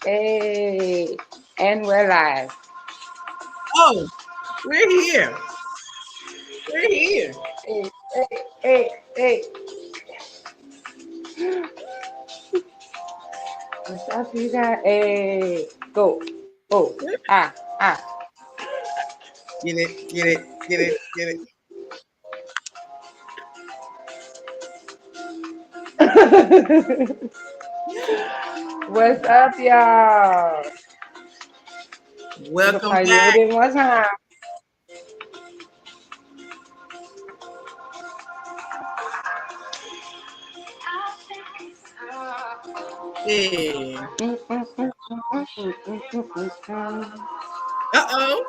Hey, and we're live. Oh, we're here. We're here. Hey, hey, hey, hey. What's up, you guys? Hey, go. Oh, ah, ah. Get it, get it, get it, get it. What's up, y'all? Look Welcome how you back. did one time. Yeah. Uh-oh.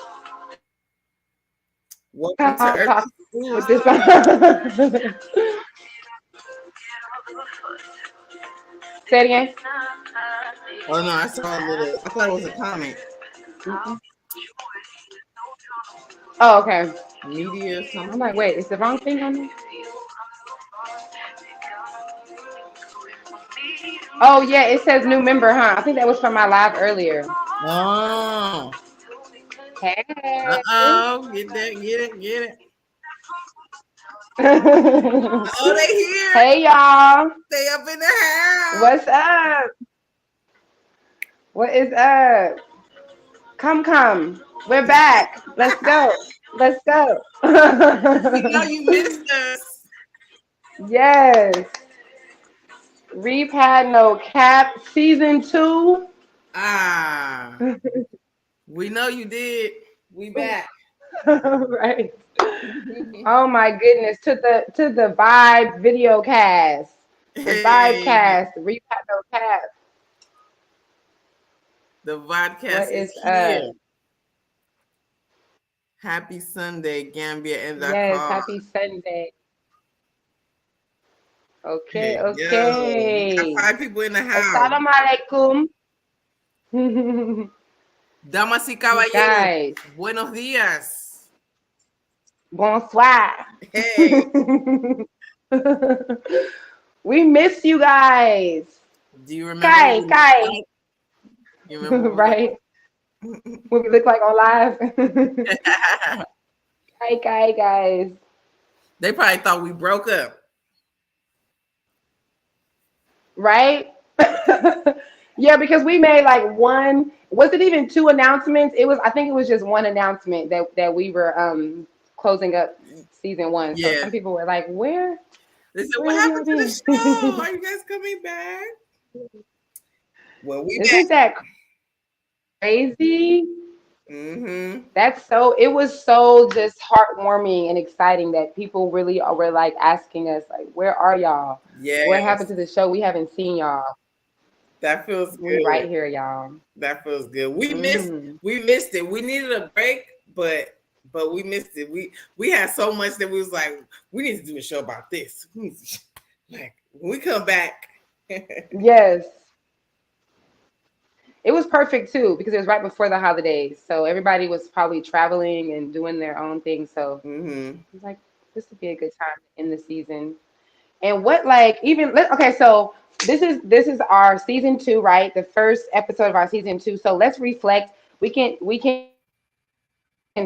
Welcome to Talk, Earth talk School. with this song. Say it again. Oh no, I saw a little. I thought it was a comment. Oh, okay. Media or I'm something. like, wait, is the wrong thing on there? Oh yeah, it says new member, huh? I think that was from my live earlier. Oh. Hey. Uh-oh. Get that, get it, get it. Hey Oh, they here. y'all. They up in the house. What's up? What is up? Come. We're back. Let's go. Let's go. We know you missed us. Yes. Repat no cap season 2. Ah. We know you did. We back. Right. Oh my goodness. To the Vibe video cast. The Vibe Hey. cast. Repat no cap. The What vodcast is is up? here. Happy Sunday, Gambia and Yes, Dakar. happy Sunday. Hey, Okay, yo, we got okay. 5 people in the house. Assalamu alaikum. Damas y caballeros, Guys, buenos días. bonsoir. Hey, We miss you guys. do you remember what Kai, we look Kai. like? You remember what we look Right. What we look like on live. like? Kai, guys. They probably thought we broke up. Right? Yeah, because we made like one, was it even 2 announcements? I think it was just one announcement that we were closing up season 1. So Yeah. some people were like, Where They said, what have y'all happened to the been? show? Are you guys coming back? Well, we back. Isn't that crazy? Mm-hmm. It was so just heartwarming and exciting that people really were like asking us, like, where are y'all? What happened Yes, to the show? We haven't seen y'all. that feels We good. right here, y'all. That feels good. We missed Hmm. it. We needed a break, but we missed it. We had so much that we was like, we need to do a show about this. Like when we come back. Yes. It was perfect too because it was right before the holidays. So everybody was probably traveling and doing their own thing. So Mm-hmm. I was like, this would be a good time in the season. And what okay, so this is our season 2, right? The first episode of our season 2. So let's reflect. We can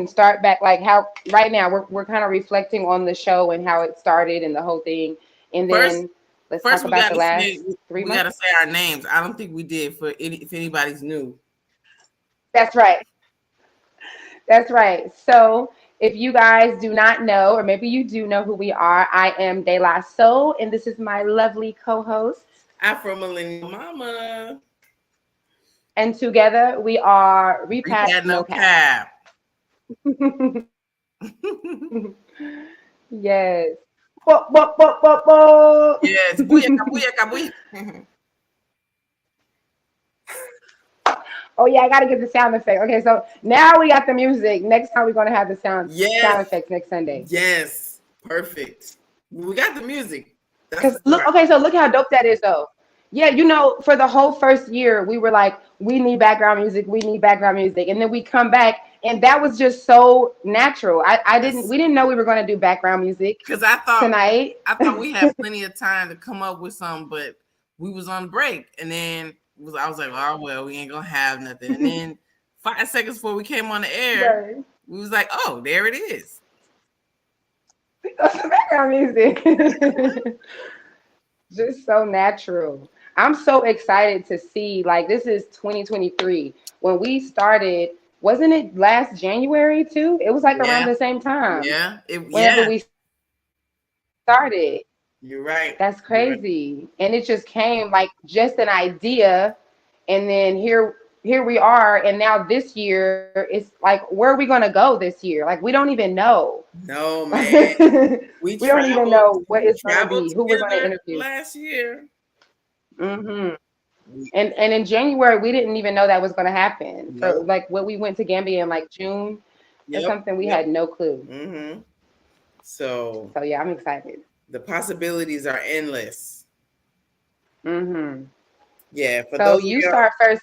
start back like how right now we're kind of reflecting on the show and how it started and the whole thing. And First, then let's talk we about the gotta last say 3 months. our names. I don't think we did if anybody's new. That's right. That's right. So if you guys do not know, or maybe you do know who we are, I am De La Soul, and this is my lovely co-host. Afro Millennial Mama. And together we are Reap Repat had No no Cap. cap. Yes. Bo, bo, bo, bo, Yes. Booyaka, bo. booyaka, booyaka. Oh yeah, I gotta get the sound effect. Okay, so now we got the music. Next time we're gonna have the sound Yes. effects next Sunday. Yes. Perfect. We got the music. That's Because the start. look how dope that is though. Yeah, for the whole first year, we were like, we need background music, and then we come back, and that was just so natural. Yes. We didn't know we were going to do background music Because I tonight. thought we had plenty of time to come up with some, but we was on break, and then I was like, oh well, we ain't gonna have nothing. And then 5 seconds before we came on the air, Right. we was like, oh, there it is. That's the background music. Just so natural. I'm so excited to see, like, this is 2023. When we started, wasn't it last January too? It was like around Yeah, the same time yeah, whenever yeah. we started. You're right. That's You're right. crazy. And it just came like just an idea. And then here we are. And now this year it's like, where are we gonna go this year? Like we don't even know. No, we man. We don't even traveled. know what We it's gonna traveled be, who we're gonna together interview. last year. hmm We, And in January we didn't even know that was gonna happen. For nope. like when we went to Gambia in like June or Yep. something, we Yep. had no clue. Mm-hmm. So So yeah, I'm excited. the possibilities are endless. hmm Yeah. For So those of you y'all, start first.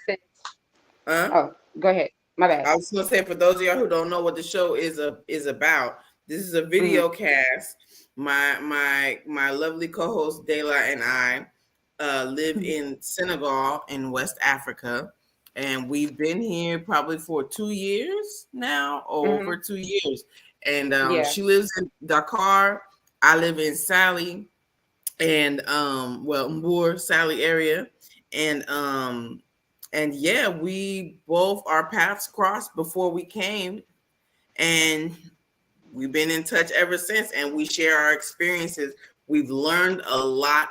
huh? Oh, go ahead. My bad. I was gonna say, for those of y'all who don't know what the show is about, this is a video hmm cast. My lovely co-host Dela and I live in Senegal in West Africa, and we've been here probably for 2 years now, over hmm 2 years. And Yeah. she lives in Dakar. I live in Sally, and Moore Sally area, and yeah, we both our paths crossed before we came, and we've been in touch ever since, and we share our experiences. We've learned a lot,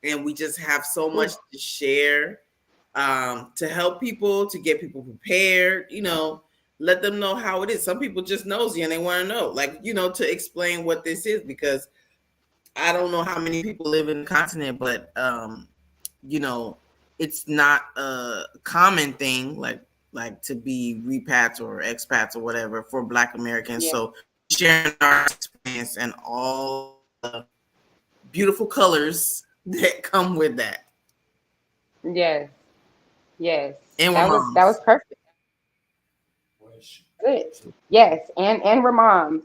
and we just have so much Ooh. to share, to help people, to get people prepared, let them know how it is. Some people just nosy and they want to know, like, to explain what this is, because I don't know how many people live in the continent, but you know, it's not a common thing like to be repats or expats or whatever for Black Americans. Yeah. So sharing our experience and all the beautiful colors that come with that. Yes. Yes. And we're That was moms. perfect. Good. Yes, and we're moms.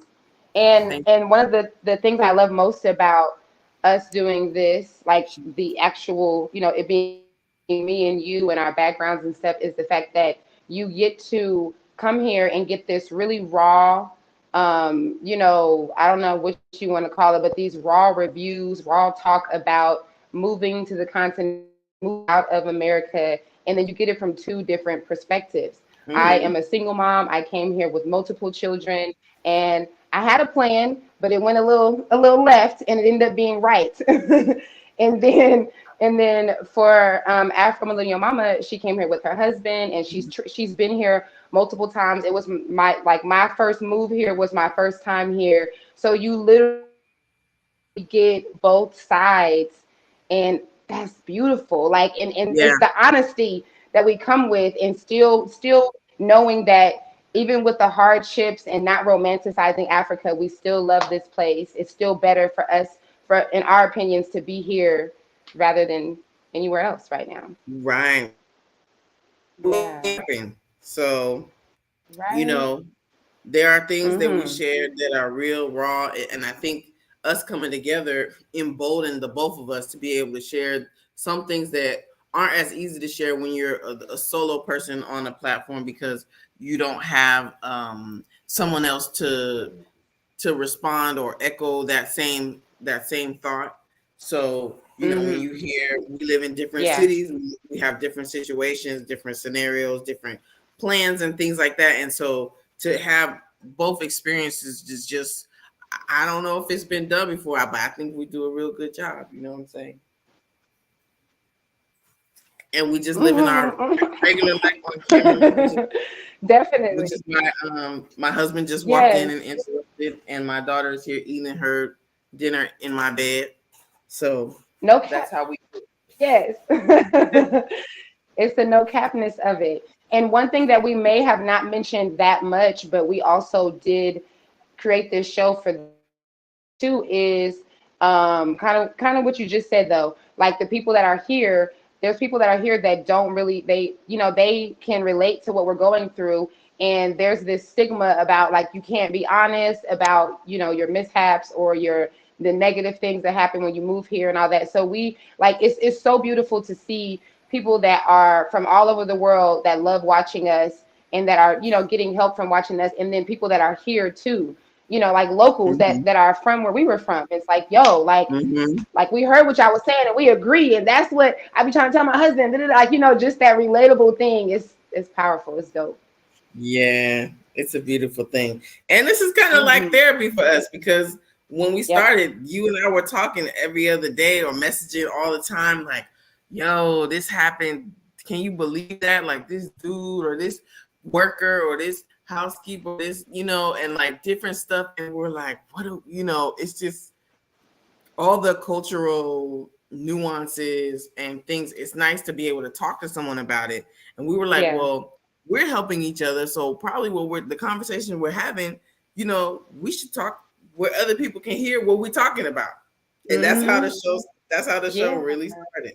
Thank And one of the things I love most about us doing this, like the actual, it being me and you and our backgrounds and stuff, is the fact that you get to come here and get this really raw, I don't know what you want to call it, but these raw reviews, raw talk about moving to the continent, moving out of America, and then you get it from two different perspectives. you. I am Hmm. a single mom. I came here with multiple children, and I had a plan, but it went a little left, and it ended up being right. and then and then for Afro Millennial Mama, she came here with her husband, and she's been here multiple times. It was my first move here was my first time here. So you literally get both sides, and that's beautiful. Like, and Yeah. it's the honesty that we come with, and still knowing that even with the hardships and not romanticizing Africa, we still love this place. It's still better for us, for in our opinions, to be here rather than anywhere else right now. Right. Yeah. So, you Right. know, there are things that we Mm-hmm. shared that are real raw, and I think us coming together emboldened the both of us to be able to share some things that aren't as easy to share when you're a solo person on a platform, because you don't have someone else to respond or echo that same thought. So, when you Mm-hmm. hear we live in different Yeah. cities, we have different situations, different scenarios, different plans and things like that. And so to have both experiences is just, I don't know if it's been done before, but I think we do a real good job. You know what I'm saying? And we just live in our regular life on camera, which Definitely. is my husband just walked in Yes. and interrupted, and my daughter is here eating her dinner in my bed. So No that's cap. how we do Yes. it. It's the no capness of it. And one thing that we may have not mentioned that much, but we also did create this show for too, is kind of what you just said though. Like the people that are here, there's people that are here that don't really, they can relate to what we're going through, and there's this stigma about, like, you can't be honest about your mishaps or the negative things that happen when you move here and all that. So we, like, it's so beautiful to see people that are from all over the world that love watching us and that are, getting help from watching us, and then people that are here too, like locals Mm-hmm. that are from where we were from. It's like, yo, Mm-hmm. like we heard what y'all was saying and we agree, and that's what I be trying to tell my husband. Like, just that relatable thing is powerful. It's dope. Yeah, it's a beautiful thing. And this is kind of like Hmm. therapy for us because when we Yep. started, you and I were talking every other day or messaging all the time, like, yo, this happened. Can you believe that? Like this dude or this worker or this housekeeper, this, and like different stuff. And we're like, what do it's just all the cultural nuances and things. It's nice to be able to talk to someone about it. And we were like, Yeah. well, we're helping each other. So probably the conversation we're having, we should talk where other people can hear what we're talking about. And Hmm. that's how the show Yeah. really started.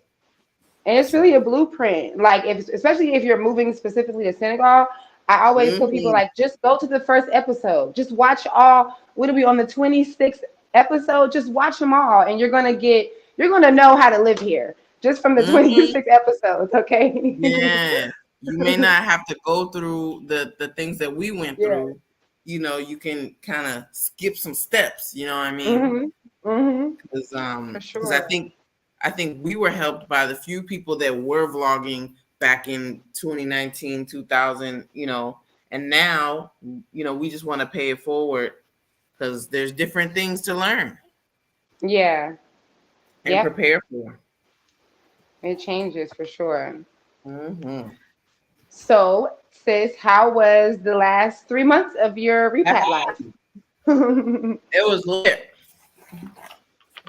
And it's So really a blueprint. Like, especially if you're moving specifically to Senegal, I always tell people, mhm, like, just go to the first episode. Just watch all. What'll be on the 26th episode? Just watch them all, and you're gonna know how to live here just from the mhm. 26 episodes. Okay. Yeah. You may not have to go through the things that we went Yeah. through. You can kind of skip some steps, you know what I mean? Mhm. Mhm. Because For I sure. think we were helped by the few people that were vlogging back in 2019, 2000, and now, we just want to pay it forward because there's different things to learn Yeah. and Yep. prepare for. It changes for sure. Mm-hmm. So, sis, how was the last 3 months of your repat life? It was lit.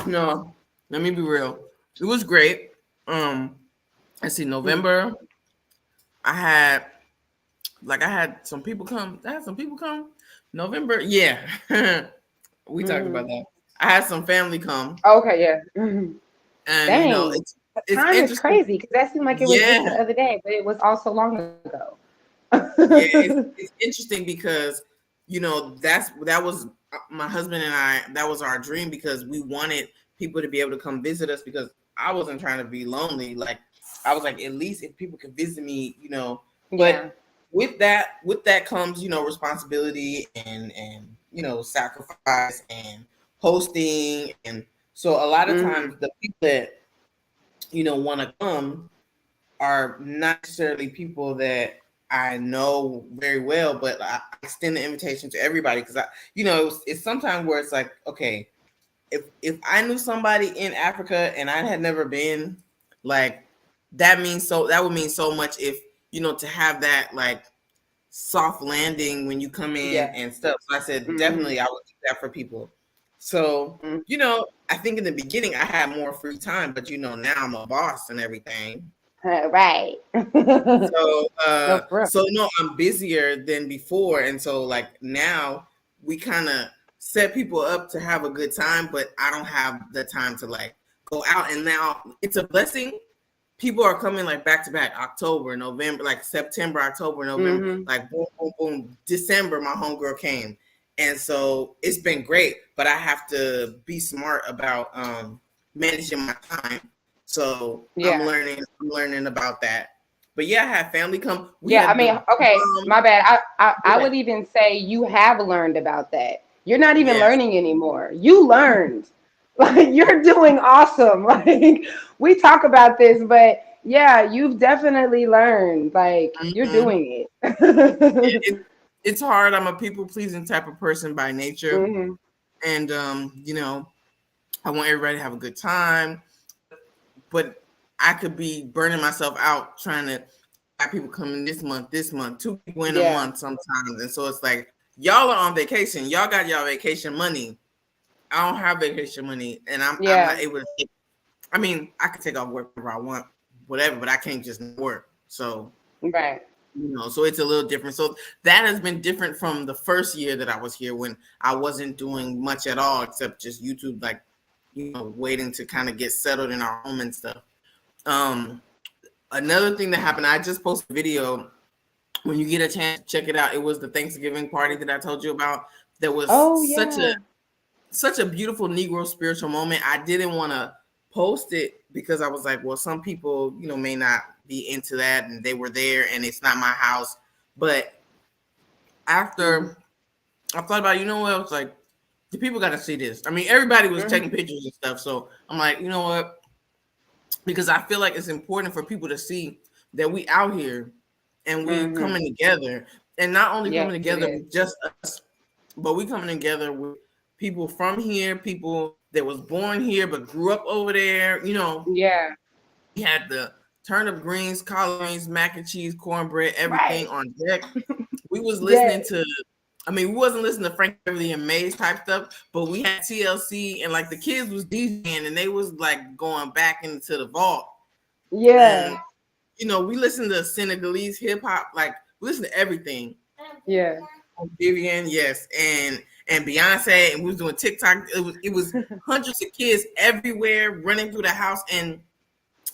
No, let me be real. It was great. Let's see, November. I had I had some people come. I had some people come. November, yeah. We talked about Mm-hmm. that. I had some family come, Okay, yeah. Mhm. and Dang, it's time is interesting. crazy because that seemed like it was just Yeah, the other day, but it was also long ago. yeah. It's interesting because that was my husband and I. That was our dream because we wanted people to be able to come visit us because I wasn't trying to be lonely. Like I was like, at least if people could visit me, Yeah. But with that comes responsibility and sacrifice and hosting, and so a lot of Hmm. times the people that want to come are not necessarily people that I know very well, but I extend the invitation to everybody because it's sometimes where it's like, okay, if I knew somebody in Africa and I had never been, like that would mean so much if to have that like soft landing when you come in Yeah. and stuff. So I said Hmm. definitely I would do that for people. So I think in the beginning I had more free time, but now I'm a boss and everything. Right. So No, for real. no, I'm busier than before, and so like now we kind of set people up to have a good time, but I don't have the time to like go out. And now it's a blessing. People are coming like back to back, October, November, like September, October, November, Hmm. like boom, boom, boom. December, my homegirl came, and so it's been great. But I have to be smart about managing my time. So Yeah. I'm learning about that. But yeah, I had family come. We Yeah. I had mean, the okay, my bad. I yeah. would even say you have learned about that. You're not even Yes. learning anymore. You learned. Like, you're doing awesome. Like, we talk about this, but yeah, you've definitely learned. Like, you're Mhm. doing it. It's hard. I'm a people pleasing type of person by nature, Hmm. and I want everybody to have a good time. But I could be burning myself out trying to have people coming this month, two people in a Yeah. month sometimes, and so it's like y'all are on vacation. Y'all got y'all vacation money. I don't have vacation money, and I'm Yeah. not able to take. I mean, I can take off work whenever I want, whatever, but I can't just work. So Right. so it's a little different. So that has been different from the first year that I was here when I wasn't doing much at all except just YouTube, like waiting to kind of get settled in our home and stuff. Um, Another thing that happened, I just posted a video. When you get a chance to check it out, it was the Thanksgiving party that I told you about. There was Oh, yeah. such a beautiful Negro spiritual moment. I didn't want to post it because I was like, well, some people, may not be into that, and they were there, and it's not my house. But Mm-hmm. after I thought about, what, I was like, the people got to see this. I mean, everybody was Mm-hmm. taking pictures and stuff, so I'm like, you know what? Because I feel like it's important for people to see that we out here and we Mm-hmm. coming together, and not only Yes, coming it together is. with just us, but we coming together with people from here, people that was born here but grew up over there. Yeah. We had the turnip greens, collard greens, mac and cheese, cornbread, everything Right. on deck. We was Yes. listening to, I mean, we wasn't listening to Frank Beverly and Maze type stuff, but we had TLC, and like the kids was DJing, and they was like going back into the vault. And Yeah. we listened to Senegalese hip hop, like we listen to everything. Yeah. Vivian, yes, and Beyonce, and we was doing TikTok. It was hundreds of kids everywhere running through the house, and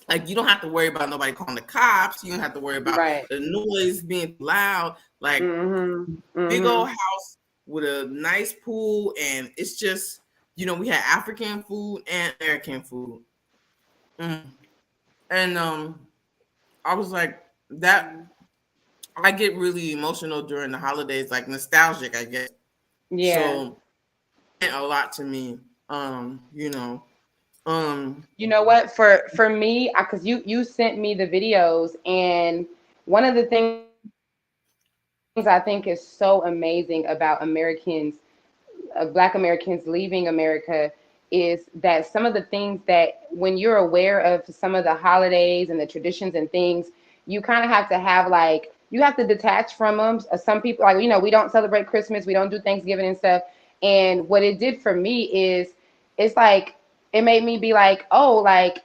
like you don't have to worry about nobody calling the cops. You don't have to worry about Right. the noise being loud. Like Mm-hmm. big Mm-hmm. old house with a nice pool, and it's just we had African food and American food. Mm. And I was like that. I get really emotional during the holidays, like nostalgic, I guess. Yeah. So it meant a lot to me. Um, You know what? For me, because you sent me the videos, and one of the things I think is so amazing about Black Americans leaving America is that some of the things that when you're aware of some of the holidays and the traditions and things, you kind of have to have like you have to detach from them. Some people like we don't celebrate Christmas, we don't do Thanksgiving and stuff. And what it did for me is it's like it made me be like, oh, like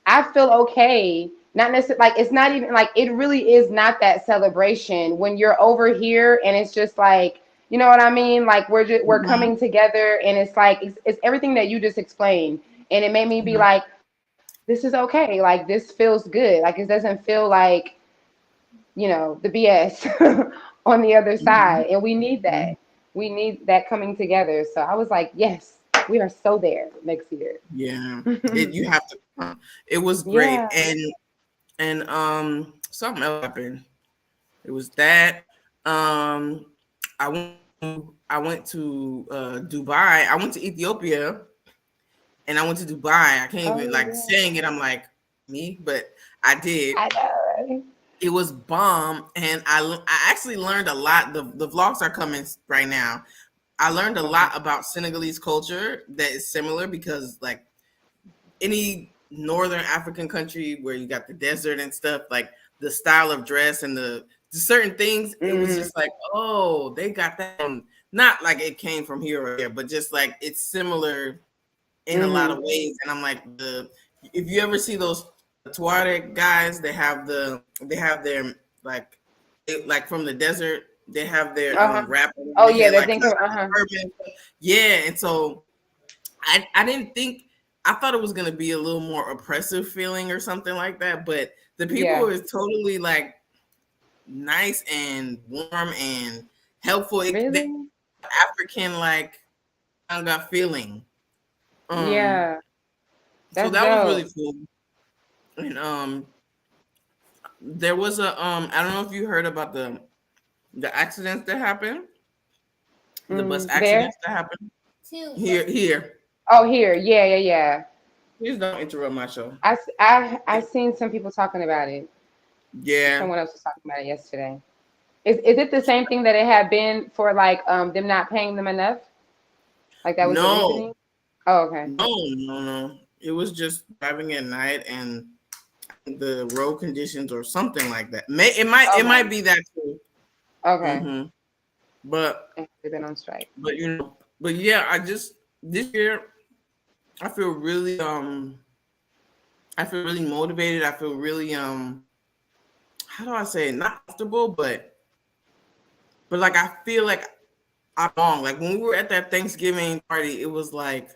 I feel okay. Not necessarily like it's not even like it really is not that celebration when you're over here and it's just like you know what I mean? Like we're mhm, coming together and it's like it's everything that you just explained. And it made me be mhm, like, this is okay. Like this feels good. Like it doesn't feel like the BS on the other side. mhm, And we need that. mhm. We need that coming together. So I was like, yes, we are so there next year. Yeah, you have to. It was great, Yeah. and something else happened. It was that I went to Dubai. I went to Ethiopia, and I went to Dubai. I can't even Oh like yeah. saying it. I'm like me, but I did. I know. Right? It was bomb, and I actually learned a lot. The vlogs are coming right now. I learned a Okay. lot about Senegalese culture that is similar because like any northern African country where you got the desert and stuff, like the style of dress and the certain things, it was Mm-hmm. just like, oh, they got that from, not like it came from here or there, but just like it's similar in a lot Mm-hmm. of ways. And I'm like, if you ever see those Tuareg guys, they have their like like from the desert, they have their Uh-huh. wrap over Oh their yeah, head that like thing. Uh-huh. a turban. Yeah, and so I didn't think, I thought it was gonna be a little more oppressive feeling or something like that, but the people Yeah. is totally like nice and warm and helpful. They Really? African like kind of feeling. Um, Yeah. so That's that was really dope. cool. And there was a I don't know if you heard about the accidents that happened, the bus There? accidents that happened here. Oh, here. Yeah, yeah, yeah. Please don't interrupt my show. I seen some people talking about it. Yeah. Someone else was talking about it yesterday. Is it the same thing that it had been for like them not paying them enough? Like that was the No, reasoning? Oh, okay. no. It was just driving at night and the road conditions or something like that. It might Okay. be that too. Okay. hmm But They've been on strike. but yeah, I just this year I feel really I feel really motivated. I feel really how do I say it? Not comfortable, but like I feel like I'm wrong. Like when we were at that Thanksgiving party, it was like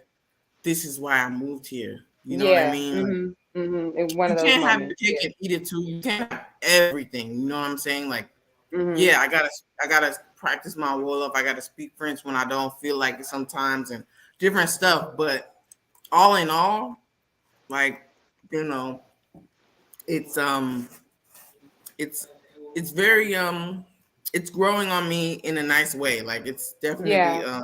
this is why I moved here. You know what I Yeah. mean? Like, Mm-hmm. Mm-hmm. In one you of those can't have your moments. cake Yeah. and eat it too. You can't have everything. You know what I'm saying? Like, Mm-hmm. yeah, I gotta practice my wall up. I gotta speak French when I don't feel like it sometimes and different stuff. But all in all, like You know, it's it's it's very it's growing on me in a nice way. Like it's definitely Yeah.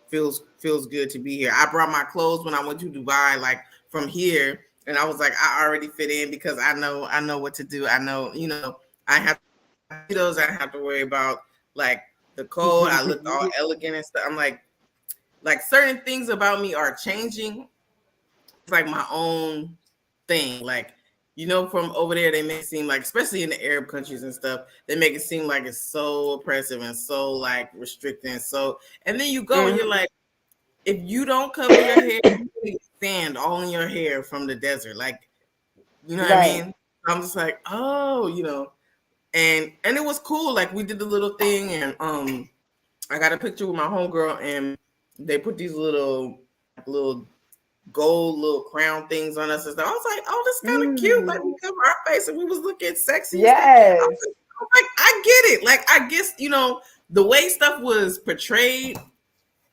feels good to be here. I brought my clothes when I went to Dubai, like from here, and I was like, I already fit in because I know what to do. I know, I have to worry about mosquitoes. I don't have to worry about like the cold. I looked all elegant and stuff. I'm like certain things about me are changing. It's like my own thing. Like, from over there, they make it seem like, especially in the Arab countries and stuff, they make it seem like it's so oppressive and so like restricting. And then you go and you're like, if you don't cover your hair, you get sand all in your hair from the desert. Like, you know what I Right. mean? I'm just like, oh, and it was cool. Like we did the little thing, and I got a picture with my homegirl, and they put these little gold little crown things on us and stuff. I was like, oh, this is kind of cute. Like we cover our face and we was looking sexy and stuff. Yes. I'm like, I get it. Like I guess, the way stuff was portrayed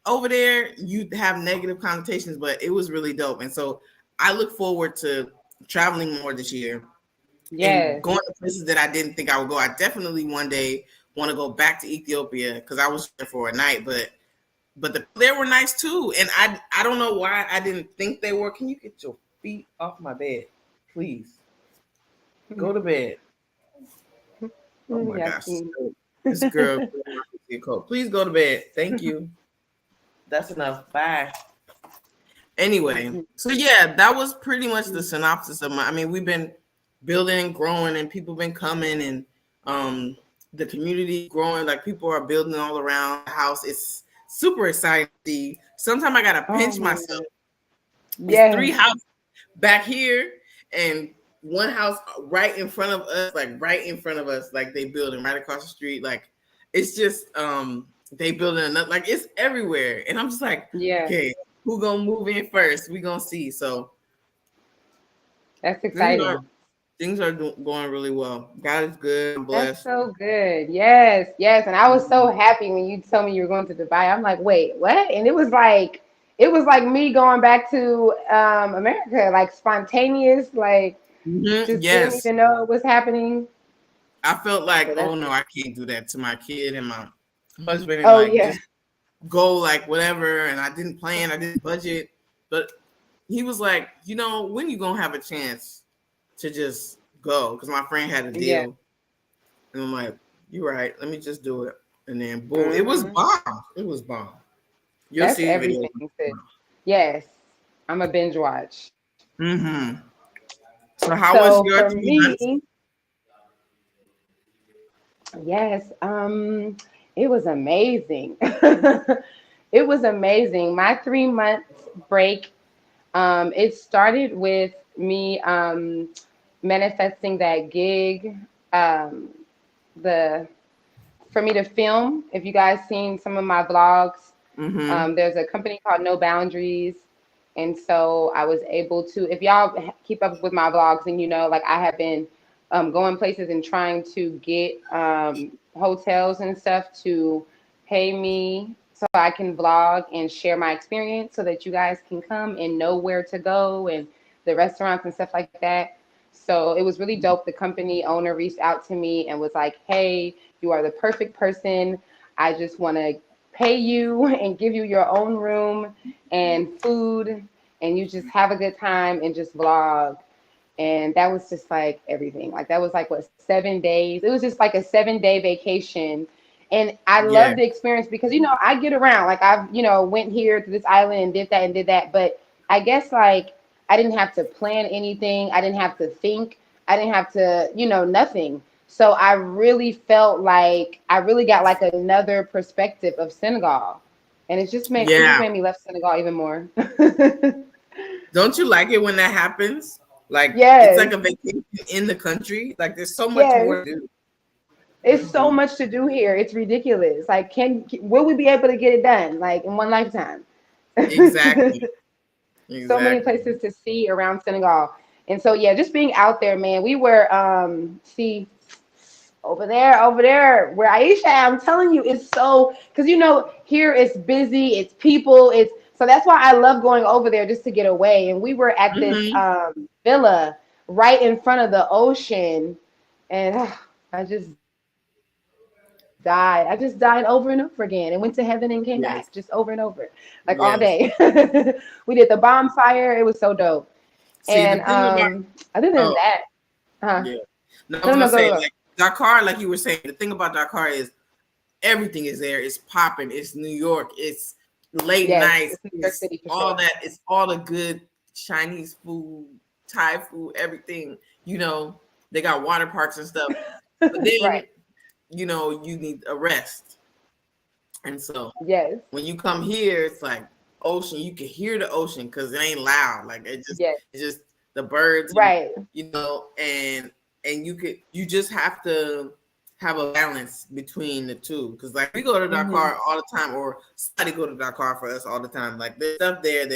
over there, you have negative connotations, but it was really dope. And so I look forward to traveling more this year and Yes. going to places that I didn't think I would go. I definitely one day want to go back to Ethiopia because I was there for a night, but they were nice too. And I don't know why I didn't think they were. Can you get your feet off my bed, please? Go to bed. Oh my Yes. gosh, this girl, please go to bed. Thank you. That's enough. Bye. Anyway, so yeah, that was pretty much the synopsis of I mean, we've been building and growing, and people been coming, and the community growing. Like people are building all around the house. It's super exciting. Sometimes I gotta Oh pinch my myself. God. It's 3 Yes. houses back here and one house right in front of us, like they building right across the street. Like it's just they building another, like it's everywhere. And I'm just like, Yeah. okay, who gonna move in first? We gonna see. So That's things are exciting. going really well. God is good. I'm That's blessed. so good. Yes, yes. And I was so happy when you told me you were going to Dubai. I'm like, wait, what? And it was like me going back to America, like spontaneous, like just didn't Yes, even know it was happening. I felt like, So oh that's no, I can't do that to my kid and my husband, and oh like yeah. just go like whatever. And I didn't plan, I didn't budget, but he was like, when you gonna have a chance to just go? Because my friend had a Yeah. deal, and I'm like, you're right, let me just do it. And then boom, it was Hmm. bomb. It was bomb. You'll That's see the video. everything, sis. Yes. I'm a binge watch. Mm-hmm. So how was So your for 3 months? me, yes, it was amazing. It was amazing. My 3 months break, it started with me manifesting that gig, um, the for me to film. If you guys seen some of my vlogs, Mm-hmm. there's a company called No Boundaries. And so I was able to, if y'all keep up with my vlogs, and like I have been going places and trying to get hotels and stuff to pay me so I can vlog and share my experience so that you guys can come and know where to go and the restaurants and stuff like that. So it was really dope. The company owner reached out to me and was like, hey, you are the perfect person. I just want to pay you and give you your own room and food, and you just have a good time and just vlog. And that was just like everything. Like that was like what, 7 days? It was just like a 7 day vacation. And I Yeah. loved the experience because I get around. Like I've went here to this island and did that. But I guess like I didn't have to plan anything. I didn't have to think. I didn't have to, nothing. So I really felt like I really got like another perspective of Senegal. And it just Yeah. made me love Senegal even more. Don't you like it when that happens? Like it's Yes. like a vacation in the country. Like there's so much Yes. more to do. It's so Hmm. much to do here. It's ridiculous. Like, will we be able to get it done? Like in one lifetime? Exactly. So many Exactly. places to see around Senegal. And so yeah, just being out there, man. We were see over there where Aisha, I'm telling you, it's so because here it's busy, it's people, it's so that's why I love going over there just to get away. And we were at this Hmm. villa right in front of the ocean, and I just died. I just died over and over again, and went to heaven and came back just over and over, like Yes. all day. Yes. We did the bonfire. It was so dope. And See, the thing about other than that, oh yeah. no, No, no, I was go, gonna go, go. say like Dakar, like you were saying, the thing about Dakar is everything is there. It's popping. It's New York. It's late Yes, nights. it's New York It's City for all sure. that. It's all the good Chinese food, Thai food, everything. You know, they got water parks and stuff. But then, Right. you need a rest. And so Yes. when you come here, it's like ocean. You can hear the ocean because it ain't loud. Like Yes. it's just the birds, and Right. and you just have to have a balance between the two. Because like we go to Hmm. Dakar all the time, or somebody go to Dakar for us all the time. Like there's stuff there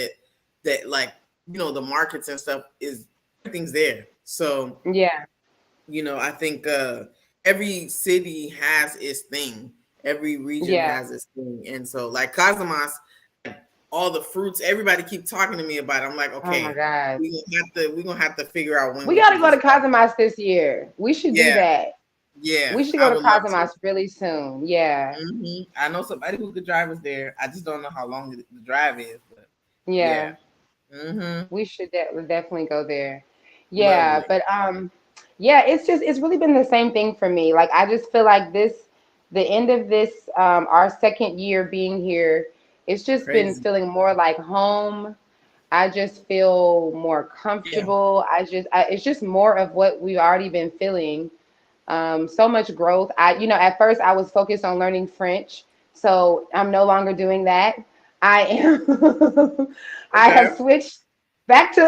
that like the markets and stuff is everything's there. So Yeah. I think every city has its thing. Every region Yeah. has its thing. And so like Casamas, all the fruits, everybody keep talking to me about it. I'm like, Oh my okay, God. we're gonna have to figure out when We we got can to go to just go. Casamance this year. We should do Yeah, that. yeah, We should go I to would love to. Casamance really soon. Yeah. I know somebody who could drive us there. I just don't know how long the drive is, but yeah. Yeah. hmm We should definitely go there. Yeah, Lovely. but yeah, it's really been the same thing for me. Like I just feel like the end of this our second year being here, it's just been Crazy. feeling more like home. I just feel more Yeah. comfortable. It's just more of what we've already been feeling. So much growth. At first I was focused on learning French, so I'm no longer doing that. I am. I have Okay. switched back to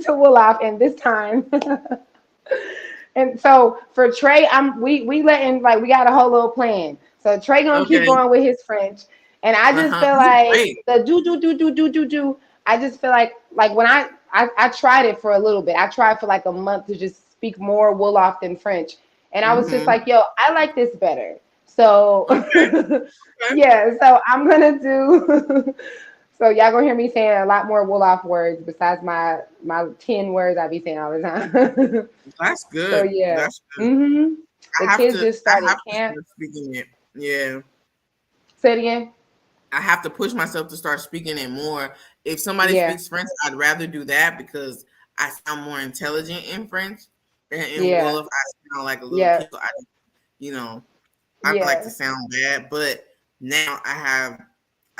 to Wolof, and this time. And so for Trey, we letting like we got a whole little plan. So Trey gonna keep Okay. going with his French, and I just feel He's like great. the do. I just feel like when I tried it for a little bit. I tried for like a month to just speak more Wolof than French, and I was just hmm like, yo, I like this better. So Okay. Okay. yeah, so I'm gonna do. So y'all gonna hear me saying a lot more Wolof words besides my 10 words I be saying all the time. That's So good. yeah. That's good. The I have kids to. just I started have to camp. start speaking it. Yeah, Say it again. I have to push myself to start speaking it more. If somebody Yeah. speaks French, I'd rather do that because I sound more intelligent in French. And in Yeah. Wolof, I sound like a little Yeah. kid. So you know, I like to Yeah. sound bad. But now I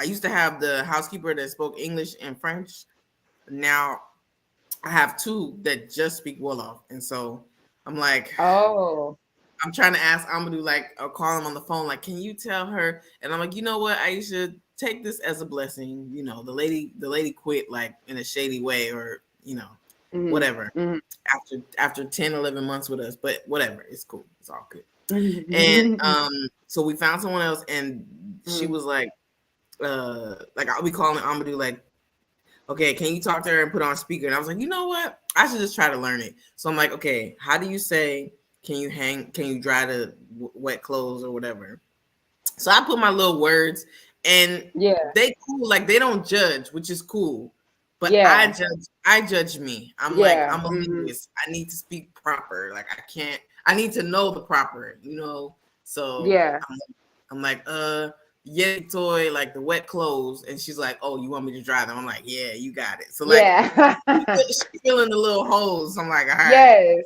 used to have the housekeeper that spoke English and French. Now I have two that just speak Wolof, and so I'm like, Oh. I'm trying to ask Amadou, like, or call him on the phone, like, can you tell her? And I'm like, you know what? I should take this as a blessing. The lady quit like in a shady way, or Hmm. whatever. Hmm. After 10, 11 months with us, but whatever, it's cool. It's all good. And Hmm. so we found someone else, and she was like I'll be calling Amadou, like, okay, can you talk to her and put on speaker? And I was like, you know what? I should just try to learn it. So I'm like, okay, how do you say, can you dry the wet clothes or whatever? So I put my little words, and Yeah. they cool, like they don't judge, which is cool. But Yeah. I judge me. I'm like, Yeah. I'm a Hmm. linguist. I need to speak proper. Like I need to know the proper, So Yeah. I'm like, yeah, toy, like the wet clothes. And she's like, oh, you want me to dry them? I'm like, yeah, you got it. So like Yeah. she filling the little holes. I'm like, all right. Yes.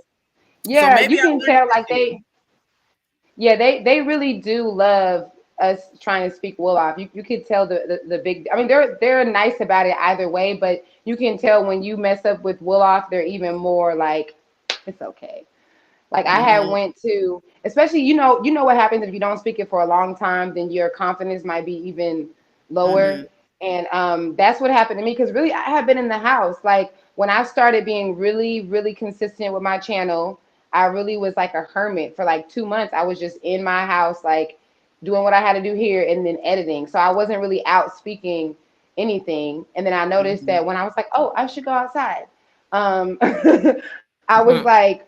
So Yeah. maybe You I can learned it tell with like you. yeah, they really do love us trying to speak Wolof. You could tell the big. I mean, they're nice about it either way, but you can tell when you mess up with Wolof, they're even more like it's okay. Like I had Mm-hmm. went to, especially you know what happens if you don't speak it for a long time, then your confidence might be even Mm-hmm. lower. And that's what happened to me because really I have been in the house. Like when I started being really, really consistent with my channel, I really was like a hermit for like 2 months. I was just in my house, like doing what I had to do here and then editing. So I wasn't really out speaking anything. And then I noticed Mm-hmm. that when I was like, oh, I should go outside. I was Mm-hmm. like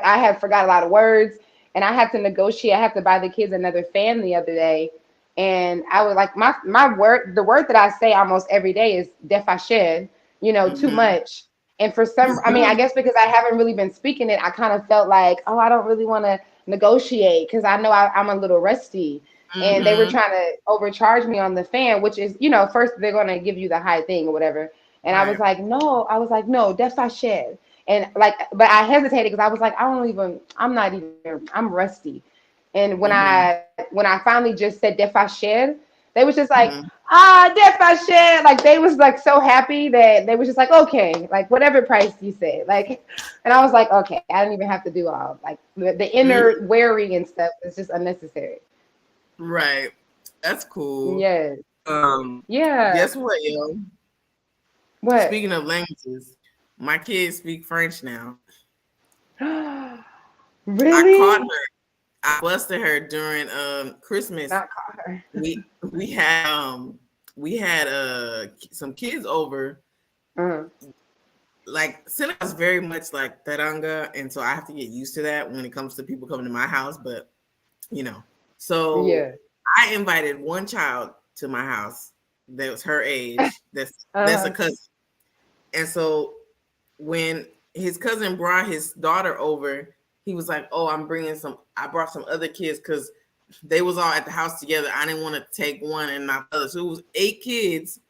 I had forgot a lot of words and I had to negotiate. I had to buy the kids another fan the other day. And I was like the word that I say almost every day is defashed, too Mm-hmm. much. And for some, I mean, I guess because I haven't really been speaking it, I kind of felt like, oh, I don't really want to negotiate because I know I'm a little rusty. And they were Mm-hmm. trying to overcharge me on the fan, which is, you know, first they're going to give you the high thing or whatever. And Right. I was like, no, that's not shit. And like, but I hesitated because I was like, I'm not even, I'm rusty. And Mm-hmm. when I finally just said defasher, they was just like, Mm-hmm. defasher. Like they was like so happy that they was just like, okay, like whatever price you said. Like, and I was like, okay, I didn't even have to do all like the inner Mm-hmm. wearing and stuff is just unnecessary. Right. That's cool. Yes. Um, Yeah. guess what, yo? What? Speaking of languages, my kids speak French now. I caught Really? her. I busted her during Christmas. Not call her. We had some kids over. Uh, Like Senegal's very much like Teranga, and so I have to get used to that when it comes to people coming to my house. But you know, so yeah. I invited one child to my house that was her age. That's a Uh, cousin, and so when his cousin brought his daughter over, he was like, "Oh, I brought some other kids because they was all at the house together. I didn't want to take one and not the other. So it was 8 kids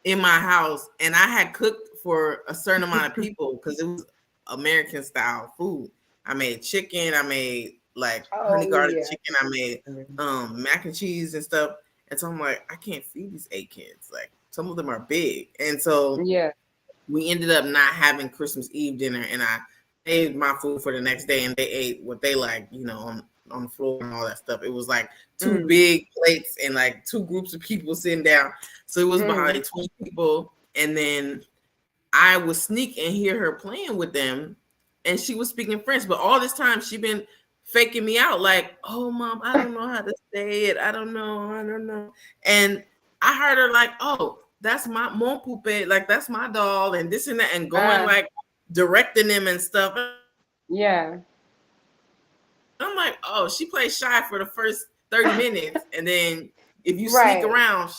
in my house, and I had cooked for a certain amount of people because it was American style food. I made chicken, I made like honey oh garlic yeah. chicken, I made mac and cheese and stuff. And so I'm like, I can't feed these 8 kids. Like some of them are big. And so Yeah. we ended up not having Christmas Eve dinner, and I made my food for the next day, and they ate what they like, on the floor and all that stuff. It was like two Mm, big plates and like two groups of people sitting down. So it was about mm, like 20 people, and then I would sneak and hear her playing with them, and she was speaking French. But all this time, she been faking me out, like, "Oh, mom, I don't know how to say it. I don't know." And I heard her like, "Oh, that's my mon poupée, like that's my doll," and this and that, and going uh, like directing them and stuff. yeah. I'm like, "Oh, she plays shy for the first 30 minutes, and then if you sneak Right. around,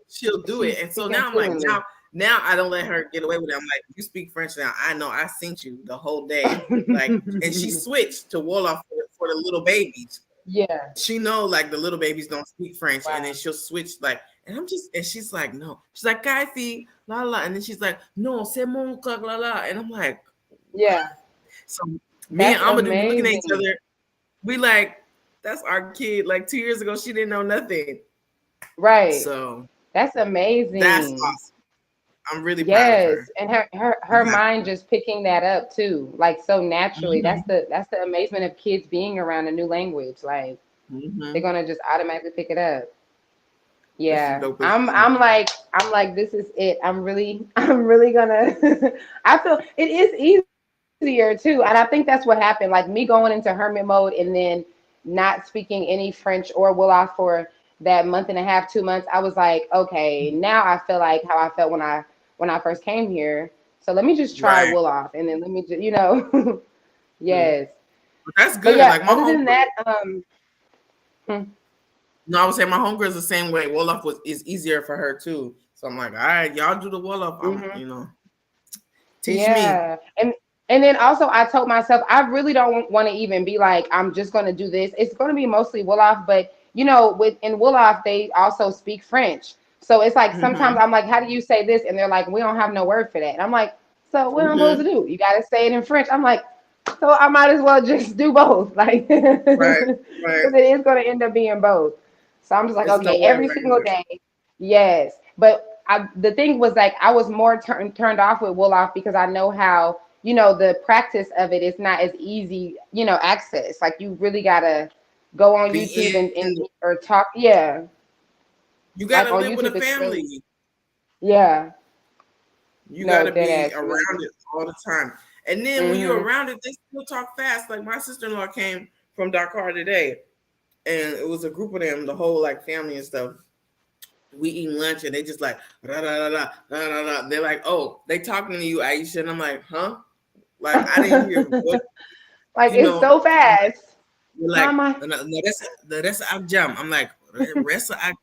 she'll do it." She's And so speaking now I'm like, fluently. now I don't let her get away with it. I'm like, "You speak French now. I know. I seen you the whole day." Like, and she switched to Wolof for the little babies. Yeah. She know like the little babies don't speak French, and then Wow. she'll switch like, and she's like, "No." She's like, "Kaifi, la la," and then she's like, "No, c'est mon coq, la la," and I'm like, Yeah. so me and That's Amadou be looking at each amazing. other. We like, that's our kid. Like 2 years ago, she didn't know nothing. Right. So That's that's amazing. awesome. I'm really proud of Yes. her. And her I'm happy. mind just picking that up too, like so naturally. Mm-hmm. That's the amazement of kids being around a new language. Like they're Mm-hmm. gonna just automatically pick it up. That's the Yeah. dopest I'm thing. I'm like I'm like this is it. I'm really gonna I feel it is easier too. And I think that's what happened. Like me going into hermit mode and then not speaking any French or Wolof for that month and a half, 2 months, I was like, okay, now I feel like how I felt when I first came here. So let me just try Right. Wolof and then let me just, Mm-hmm. yes. But that's But good. yeah, Like my other than homegirl. that, hmm, No, I would say my homegirl's the same way. Wolof is easier for her too. So I'm like, all right, y'all do the Wolof. mhm. Teach me. Yeah. And then also I told myself I really don't want to even be like I'm just going to do this. It's going to be mostly Wolof, but with in Wolof they also speak French. So it's like sometimes Mm-hmm. I'm like, how do you say this? And they're like, we don't have no word for that. And I'm like, so what am I supposed to Mm-hmm. do? You got to say it in French. I'm like, so I might as well just do both, like, because Right. Right. it is going to end up being both. So I'm just like, There's no okay, way every around single it. day, yes. But the thing was like, I was more turned off with Wolof because I know how, the practice of it is not as easy, access. Like you really gotta go on YouTube Be and in. or talk. Yeah, You like gotta on live with a YouTube, it's really, family. yeah, You no, gotta dead be ass, really. around it all the time. And then when you're Mm-hmm. around it, they still talk fast. Like my sister-in-law came from Dakar today, and it was a group of them, the whole like family and stuff. We eating lunch, and they just like da, da, da, da, da, da, da. They're like, "Oh, they talking to you, Aisha," and I'm like, "Huh?" Like I didn't hear what Like you it's know. so I'm like, fast, you're like, Mama. "No, no, that's Agjam." I'm like, "Rest of Agjam."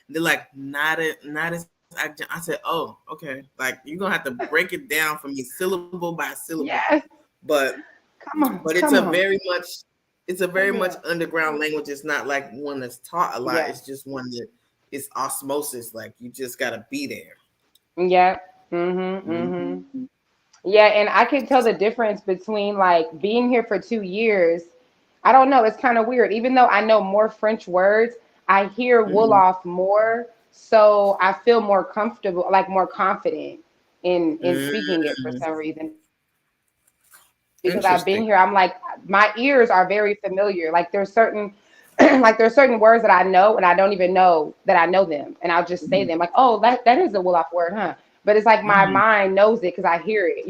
They're like, "Not it, not as I said, oh, okay. Like you're gonna have to break it down for me syllable by syllable. Yes. But Come on. but Come on. it's a very much Yeah. underground language. It's not like one that's taught a lot. Yeah. It's just one that is osmosis. Like you just gotta be there. Yeah. Mm-hmm. Mm-hmm. Mhm. Yeah, and I can tell the difference between like being here for 2 years. I don't know, it's kind of weird. Even though I know more French words, I hear Mhm. Wolof more, so I feel more comfortable, like more confident in speaking it for Mm. some reason because I've been here. I'm like my Interesting. ears are very familiar. Like there's certain like there's certain words that I know and I don't even know that I know them, and I'll just say them like, oh, that is a Wolof word, huh? But it's like my mind Mhm. knows it because I hear it,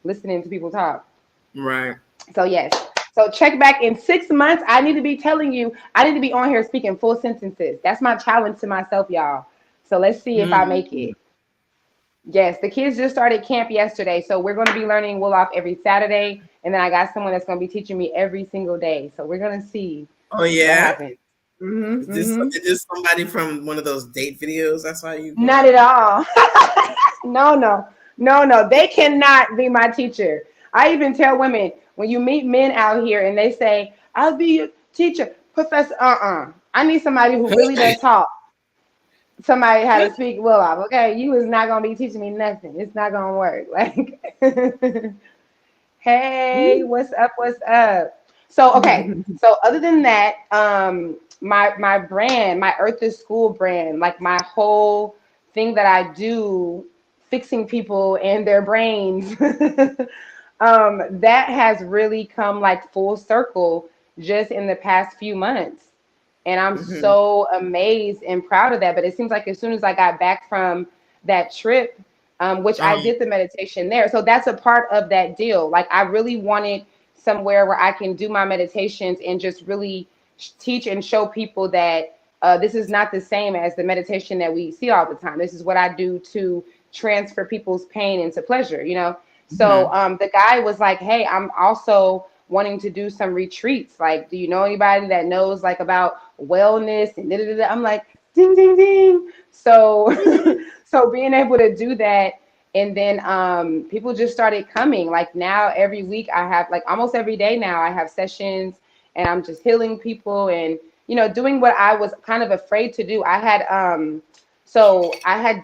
listening to people talk. Right. So yes. So check back in 6 months. I need to be telling you, I need to be on here speaking full sentences. That's my challenge to myself, y'all. So let's see if I make Mm. it. Yes, the kids just started camp yesterday. So we're going to be learning Wolof every Saturday. And then I got someone that's going to be teaching me every single day. So we're going to see Oh what yeah. happens. Mm-hmm, mm-hmm. Is this somebody from one of those date videos? That's why you Not going. at all. No, no, no, no. They cannot be my teacher. I even tell women when you meet men out here and they say, I'll be your teacher, professor. I need somebody who really does talk. Somebody how to speak well off. Okay, you is not gonna be teaching me nothing. It's not gonna work. Like, hey, what's up? What's up? So okay. So other than that, my brand, my Earth is School brand, like my whole thing that I do, fixing people and their brains, that has really come like full circle just in the past few months. And I'm Mhm. so amazed and proud of that. But it seems like as soon as I got back from that trip, which I Um. did the meditation there. So that's a part of that deal. Like I really wanted somewhere where I can do my meditations and just really teach and show people that this is not the same as the meditation that we see all the time. This is what I do to transfer people's pain into pleasure. So Mhm. the guy was like, "Hey, I'm also wanting to do some retreats. Like, do you know anybody that knows like about wellness and da da da?" I'm like, "Ding ding ding." So so being able to do that, and then people just started coming. Like now every week I have, like almost every day now I have sessions, and I'm just healing people and doing what I was kind of afraid to do. I had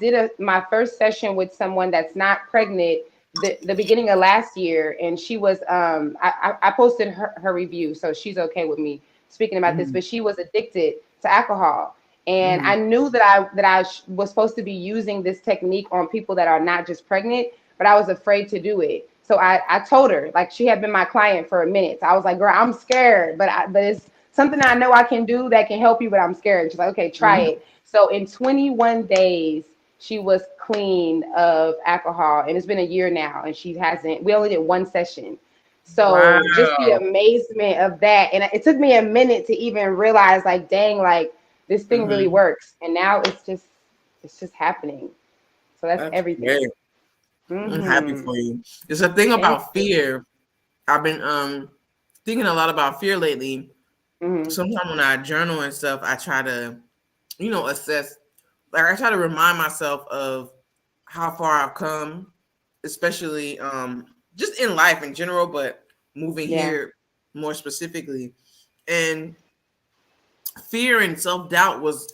did my first session with someone that's not pregnant the beginning of last year, and she was I posted her review, so she's okay with me speaking about this, Mhm. but she was addicted to alcohol. And Mhm. I knew that I was supposed to be using this technique on people that are not just pregnant, but I was afraid to do it. So I told her, like, she had been my client for a minute. So I was like, girl, I'm scared, but it's something I know I can do that can help you, but I'm scared. She's like, okay, try Mhm. it. So in 21 days, she was clean of alcohol, and it's been a year now, and she hasn't. We only did one session. So just the Wow. amazement of that, and it took me a minute to even realize, like, dang, like this thing really Mhm. works, and now it's just happening. So that's That's everything. great. I'm happy Hmm. for you. It's a thing Thank about you. fear. I've been thinking a lot about fear lately. Hmm. Sometimes when I journal and stuff, I try to, assess. Like I try to remind myself of how far I've come, especially just in life in general, but moving Yeah. here more specifically. And fear and self doubt was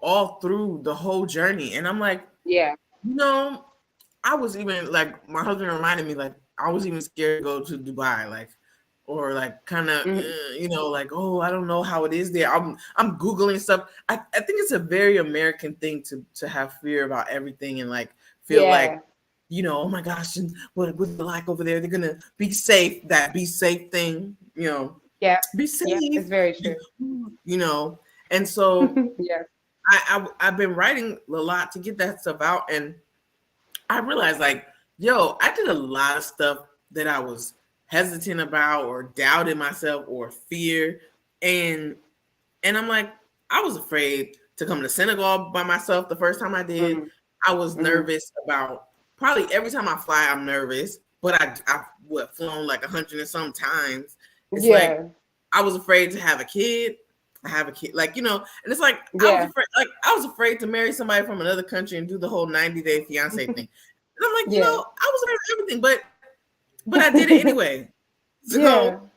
all through the whole journey. And I'm like, Yeah. you know, I was even like my husband reminded me like I was even scared to go to Dubai, like or like kind of Hmm. like, oh, I don't know how it is there. I'm googling stuff. I think it's a very American thing to have fear about everything and like feel like Yeah. oh my gosh, and what's it like over there? They're gonna be safe. That be safe thing, Yeah. be Yeah. safe, It's very true. you know. And so Yeah. I've been writing a lot to get that stuff out, and I realized like, yo, I did a lot of stuff that I was hesitant about or doubted myself or fear. And I'm like, I was afraid to come to Senegal by myself the first time I did. Hmm. I was Hmm. nervous about probably every time I fly, I'm nervous, but I flown like 100 and some times. It's like Yeah. I was afraid to have a kid. I have a kid, like, and it's like Yeah. I was afraid to marry somebody from another country and do the whole 90-day fiance thing. And I'm like, Yeah. I was afraid of everything, but I did it anyway. Yeah. So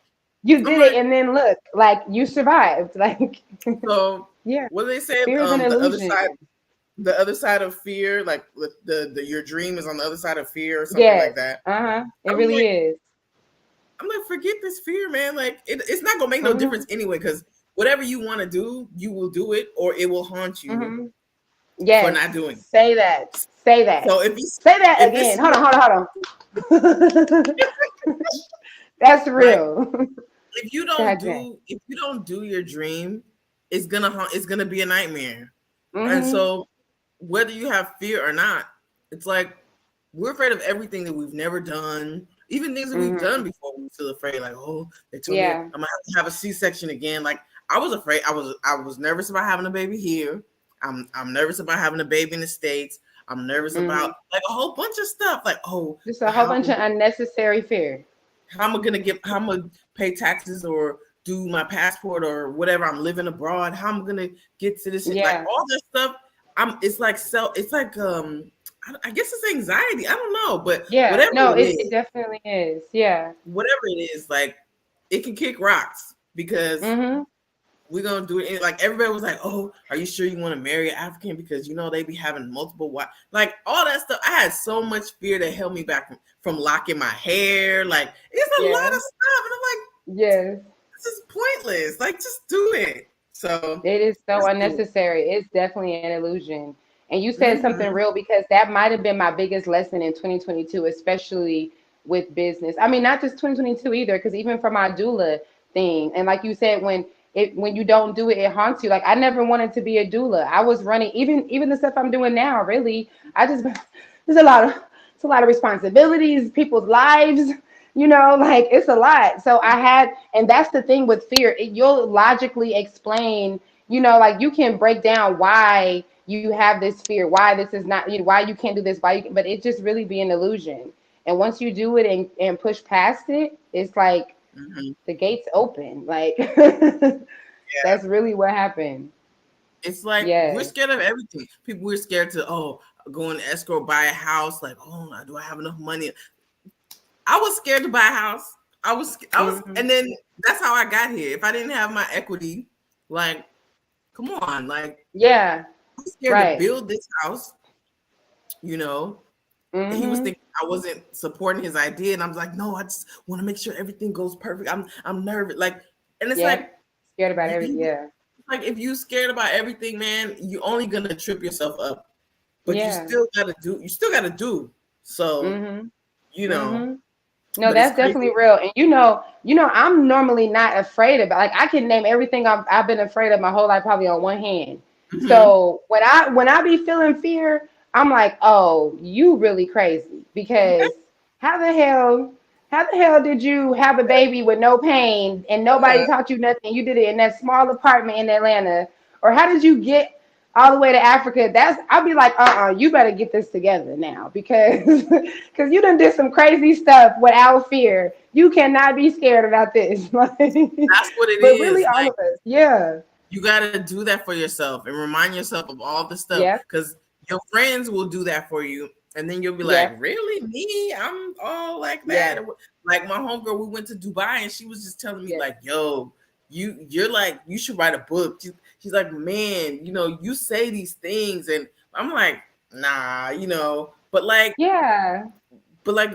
You I'm did it, like, and then look, like you survived. Like, so yeah, what do they say? fear is an illusion. The other side of fear, like the your dream is on the other side of fear or something Yes. like that. It I'm really like, is. forget this fear, man. Like it's not gonna make no difference anyway, because whatever you want to do, you will do it, or it will haunt you for Yes. not doing. Say that. Say that. So Say that if again. it's Hold on. That's like real. if you God dang. don't do your dream, it's gonna be a nightmare. And Mm-hmm. so whether you have fear or not, it's like we're afraid of everything that we've never done. Even things that we've Mm-hmm. done before, we feel afraid. Like, oh, they told me I'm Yeah. gonna have a C-section again. Like, I was afraid. I was nervous about having a baby here. I'm nervous about having a baby in the States. I'm nervous Mm-hmm. about like a whole bunch of stuff. Like, oh, Just a whole bunch of unnecessary fear. how am I gonna pay taxes or do my passport or whatever? I'm living abroad. How am I gonna get citizenship? Like Yeah. all this stuff. It's like I guess it's anxiety. I don't know, but Yeah. No, it definitely is. Yeah. whatever it is, like it can kick rocks because Mm-hmm. we're gonna do it. Like everybody was like, "Oh, are you sure you want to marry an African?" Because they be having multiple wives, like all that stuff. I had so much fear that held me back from locking my hair. Like it's a lot Yeah. of stuff, and I'm like, Yes. this is pointless. Like just do it. So It is so just do unnecessary. It's definitely an illusion. And you it. said something real, because that might have been my biggest lesson in 2022, especially with business. I mean, not just 2022 either, because even for my doula thing, and like you said, when you don't do it, it haunts you. Like I never wanted to be a doula. I was running even the stuff I'm doing now. Really, I just there's a lot of responsibilities, people's lives. Like it's a lot. So and that's the thing with fear. You'll logically explain, like you can break down why you have this fear, why this is not, why you can't do this, but it just really be an illusion. And once you do it and push past it, it's like Mm-hmm. the gates open. Like Yeah. that's really what happened. It's like we're Yes. scared of everything. We're scared to go in escrow, buy a house. Like, oh, do I have enough money? I was scared to buy a house. Hmm. And then that's how I got here. If I didn't have my equity, like, come on, like, Yeah. I was scared to Right. build this house. You know, he was Hmm. thinking I wasn't supporting his idea, and I was like, no, I just want to make sure everything goes perfect. I'm nervous, like, and it's like, Yep. Scared about everything. you, Yeah. like if you scared about everything, man, you're only gonna trip yourself up. But Yeah. you still gotta do. So Hmm. you know, Hmm. No, but it's that's crazy. definitely real. And I'm normally not afraid of, like I can name everything I've been afraid of my whole life probably on one hand. Mm-hmm. So when I be feeling fear, I'm like, oh, you really crazy, because how the hell how the hell did you have a baby with no pain and nobody taught you nothing? You did it in that small apartment in Atlanta, or how did you get all the way to Africa? I'll be like, you better get this together now, because because you done did some crazy stuff without fear. You cannot be scared about this. But That's what it really, is. all Like of us, yeah, you gotta do that for yourself and remind yourself of all the stuff yeah, because your friends will do that for you. And then you'll be like, yeah, really? Me? I'm all like that. yeah, Like my homegirl, we went to Dubai and she was just telling me, yeah, like, yo, you're like, you should write a book. She's like, man, you say these things. And I'm like, nah, yeah, but like,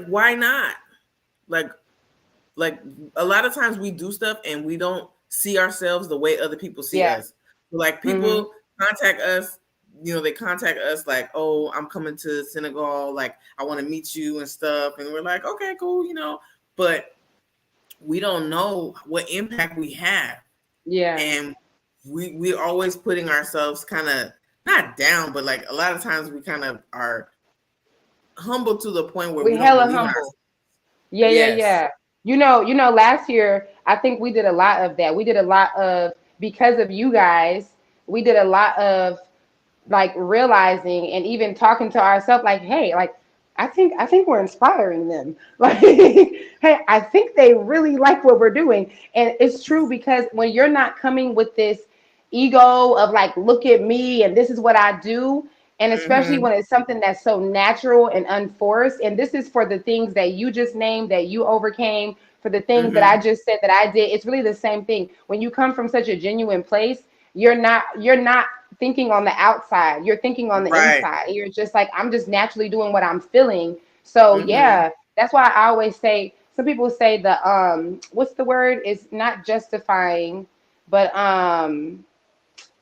why not? Like, like a lot of times we do stuff and we don't see ourselves the way other people see yeah. us. Like Mm-hmm. people contact us, they contact us like, oh, I'm coming to Senegal, like I want to meet you and stuff. And we're like, okay, cool, but we don't know what impact we have. Yeah. And we're always putting ourselves kind of not down, but like a lot of times we kind of are humble to the point where we We don't hella believe in humble. ourselves. Yeah, yeah, Yes. yeah. Last year I think we did a lot of that. We did a lot of, because of you guys, we did a lot of like realizing and even talking to ourselves like, hey, like I think we're inspiring them. Like, hey, I think they really like what we're doing. And it's true, because when you're not coming with this ego of like, look at me and this is what I do. And especially Mm-hmm. when it's something that's so natural and unforced. And this is for the things that you just named that you overcame, for the things that I Mm-hmm. just said that I did. It's really the same thing. When you come from such a genuine place, you're not thinking on the outside. You're thinking on the Right. inside. You're just like, I'm just naturally doing what I'm feeling. So Mm-hmm. yeah, that's why I always say, some people say the what's the word? Is not justifying, but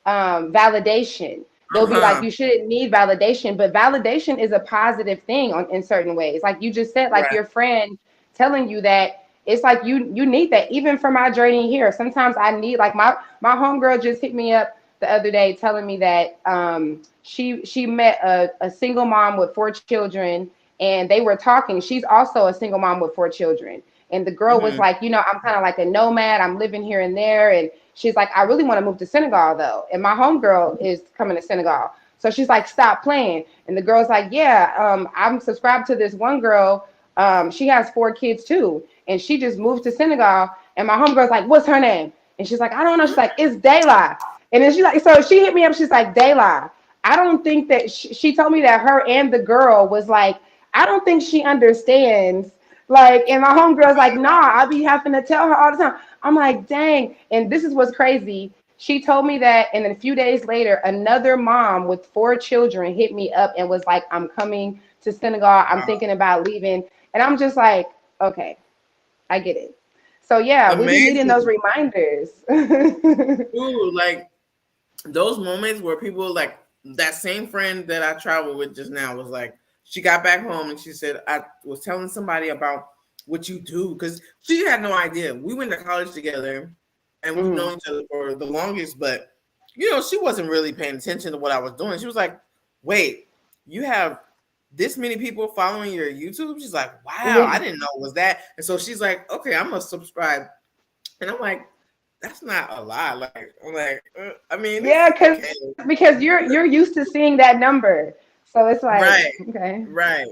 validation. They'll be like, Uh-huh. you shouldn't need validation, but validation is a positive thing in certain ways. Like you just said, like Right. your friend telling you that, it's like you need that. Even for my journey here, sometimes I need, like my homegirl just hit me up the other day telling me that she met a single mom with 4 children, and they were talking. She's also a single mom with 4 children. And the girl was Mm-hmm. like, I'm kind of like a nomad. I'm living here and there. And she's like, I really want to move to Senegal though. And my homegirl is coming to Senegal. So she's like, stop playing. And the girl's like, yeah, I'm subscribed to this one girl. She has 4 kids too. And she just moved to Senegal. And my homegirl's like, what's her name? And she's like, I don't know. She's like, it's Dayla. And then she's like, so she hit me up. She's like, Dayla, I don't think that she told me that her and the girl was like, I don't think she understands. Like, and my homegirl's like, nah, I be having to tell her all the time. I'm like, dang. And this is what's crazy. She told me that, and then a few days later, another mom with 4 children hit me up and was like, I'm coming to Senegal. I'm Wow. thinking about leaving. And I'm just like, okay, I get it. So yeah, we be needing those Amazing. reminders. Ooh, like those moments where people like that same friend that I traveled with just now was like, she got back home and she said, I was telling somebody about what you do because she had no idea. We went to college together and we've Mhm. known each other for the longest, but she wasn't really paying attention to what I was doing. She was like, wait, you have this many people following your YouTube? She's like, wow, I Yeah. didn't know it was that. And so she's like, okay, I'm gonna subscribe. And I'm like, that's not a lot. Like, I'm like, I mean, Yeah, it's because okay. you're used to seeing that number. So it's like, Right, okay. right.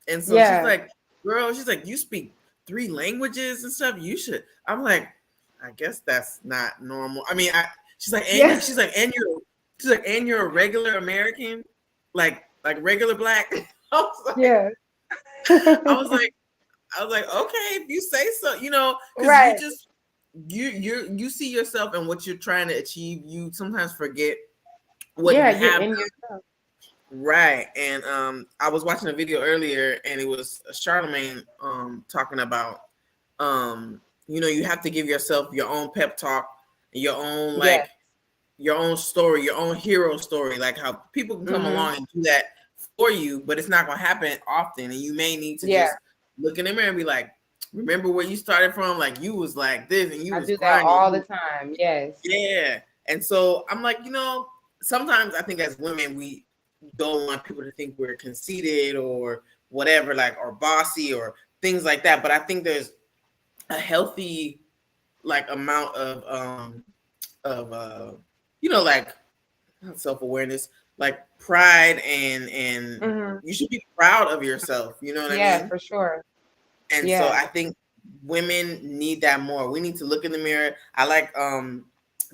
And so she's Yeah. like, girl, she's like, you speak 3 languages and stuff. You should. I'm like, I guess that's not normal. I mean, she's like, Yeah. she's like, and you're a regular American, like regular black. I was like, Yeah. I was like, I was like, okay, if you say so, because you Right. just you see yourself and what you're trying to achieve. You sometimes forget what Yeah, you you're have. in yourself. Right. And I was watching a video earlier and it was Charlemagne talking about you have to give yourself your own pep talk and your own Yeah. your own story, your own hero story, like how people can come Mm-hmm. along and do that for you, but it's not gonna happen often. And you may need to Yeah. just look in the mirror and be like, remember where you started from? Like you was like this and you I was do that grinding. all the time. Yes. Yeah. And so I'm like, sometimes I think as women, we don't want people to think we're conceited or whatever, like, or bossy or things like that. But I think there's a healthy, like, amount of like self-awareness, like pride and Mm-hmm. you should be proud of yourself. You know what I Yeah, mean? for sure. And so Yeah. I think women need that more. We need to look in the mirror. I like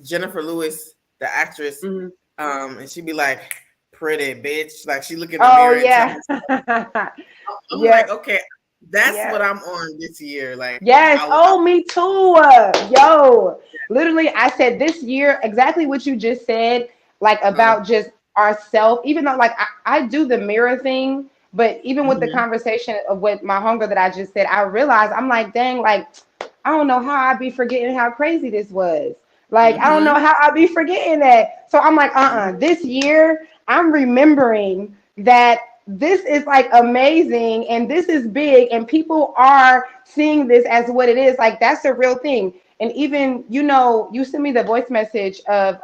Jennifer Lewis, the actress, Mm-hmm. and she'd be like, "Pretty bitch." Like she look in the Oh mirror and tell yeah. me something. I'm like, Yep. okay, that's Yeah. what I'm on this year. Like, Yes. I Oh, me too. Yo, literally, I said this year exactly what you just said, like uh, about just ourselves. Even though, like, I do the mirror thing, but even with the mhm, conversation of with my hunger that I just said, I realized I'm like, dang, like, I don't know how I'd be forgetting how crazy this was. Like, I don't know mhm, how I'd be forgetting that. So I'm like, mhm, this year, I'm remembering that this is like amazing and this is big and people are seeing this as what it is. Like, that's a real thing. And even, you sent me the voice message of,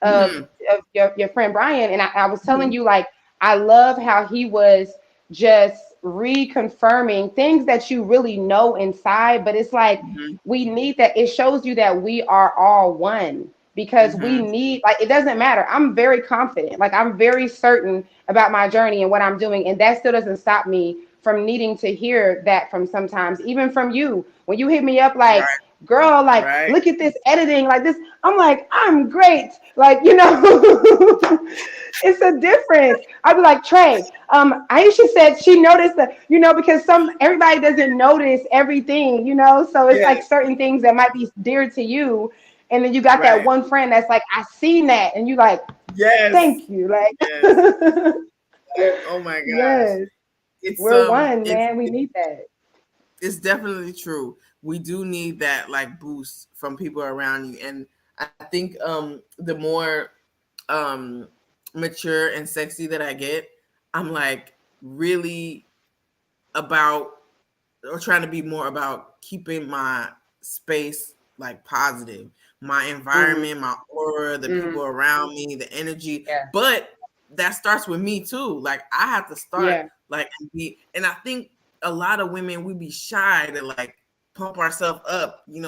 mhm, of your friend Brian. And I was telling mhm, you, like, I love how he was just reconfirming things that you really know inside. But it's like mhm, we need that. It shows you that we are all one because we mhm. need, like, it doesn't matter. I'm very confident. Like, I'm very certain about my journey and what I'm doing. And that still doesn't stop me from needing to hear that from sometimes, even from you. When you hit me up, like, Right. girl, like, Right. look at this editing, like this. I'm like, I'm great. Like, it's a difference. I'd be like, Trey, Aisha said she noticed that, because everybody doesn't notice everything, so it's like Yes. certain things that might be dear to you. And then you got that Right. one friend that's like, I seen that. And you like, Yes. thank you. Like, Yes. Like, oh my gosh. yes, It's we're one, it's man. We need that. it's definitely true. We do need that like boost from people around you. And I think the more um mature and sexy that I get, I'm like really about or trying to be more about keeping my space like positive, my Hmm. environment, my aura, the Hmm. people around me, the energy. Yeah. But that starts with me too. Like I have to start Yeah. like and I think a lot of women we be shy to like pump ourselves up. We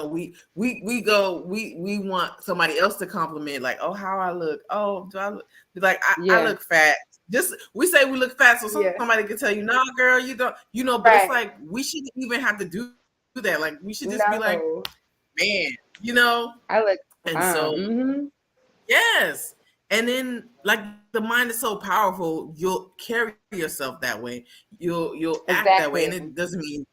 want somebody else to compliment, like, oh, how I look. Oh, do I look like I Yeah. look fat? Just we say we look fat so Yeah. somebody can tell you, nah, girl, you don't, but it's Right. like we shouldn't even have to do that. Like we should just be like, No. man, I look and so fine. Hmm. yes. And then like the mind is so powerful, you'll carry yourself that way. You'll act that way. And Exactly. it doesn't mean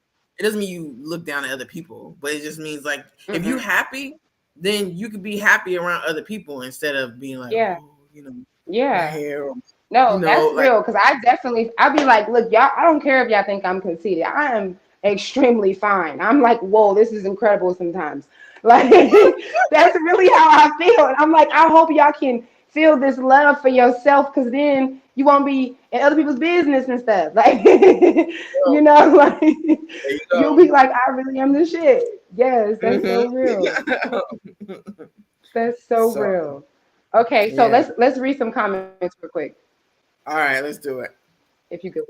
you look down at other people, but it just means like if you Mm-mm. happy, then you could be happy around other people instead of being like, Yeah. oh, my Yeah. hair, No, that's like real. Cause I'll be like, look, y'all, I don't care if y'all think I'm conceited. I am extremely fine. I'm like, whoa, this is incredible sometimes. Like, that's really how I feel. And I'm like, I hope y'all can feel this love for yourself, because then you won't be in other people's business and stuff. Like, oh, like there you you'll go. be like, I really am the shit. Yes, that's Hmm. so real. That's so So real. Okay, so yeah. let's read some comments real quick, All right, let's do it. if you could.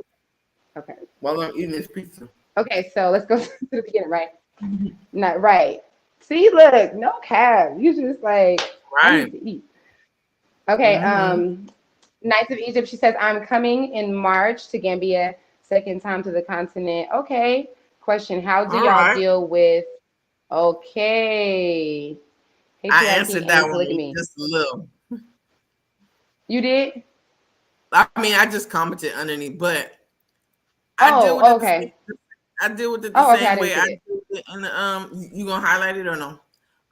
Okay. While I'm eating this pizza. Okay, so let's go to the beginning, right? Not right. See, look, no cap. You just like, I need Right. to eat. Okay, Mm-hmm. Knights of Egypt, she says, I'm coming in March to Gambia, second time to the continent. Okay. Question, how do All y'all right. deal with, okay, I patriarchy answered that and one polygamy? just a little. You did? I mean, I just commented underneath, but I deal with Oh, it the same. okay. I deal with it the Oh, okay, I same didn't way see I it. do it in the You gonna highlight it or no?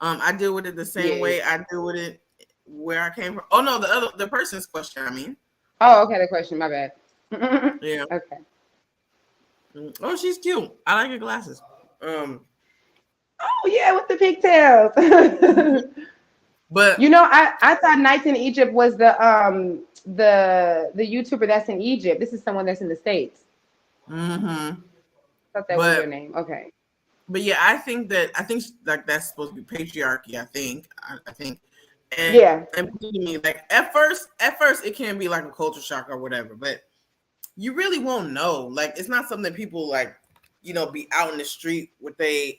I deal with it the same Yeah. way I deal with it where I came from. Oh no, the person's question. I mean, Oh, okay, the question, my bad. yeah. Okay. Oh, she's cute. I like her glasses. Um, Oh yeah, with the pigtails. but I thought Nights in Egypt was the YouTuber that's in Egypt. This is someone that's in the States. mm-hmm. I thought that was their but name. Okay. yeah, I think like that's supposed to be patriarchy. I think, and Yeah. and believe me, like at first it can be like a culture shock or whatever, but you really won't know. Like it's not something that people like, be out in the street with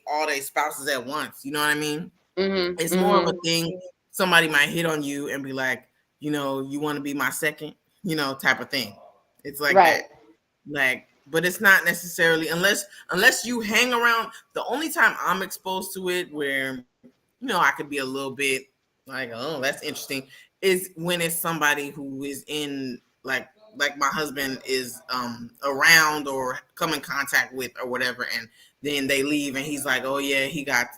all their spouses at once. You know what I mean? Mhm. It's more of a Mhm. thing. Somebody might hit on you and be like, you want to be my second, type of thing. It's like that. Right. Like, but it's not necessarily unless you hang around. The only time I'm exposed to it where I could be a little bit like, oh, that's interesting, is when it's somebody who is in like my husband is around or come in contact with or whatever, and then they leave and he's like, oh yeah, he got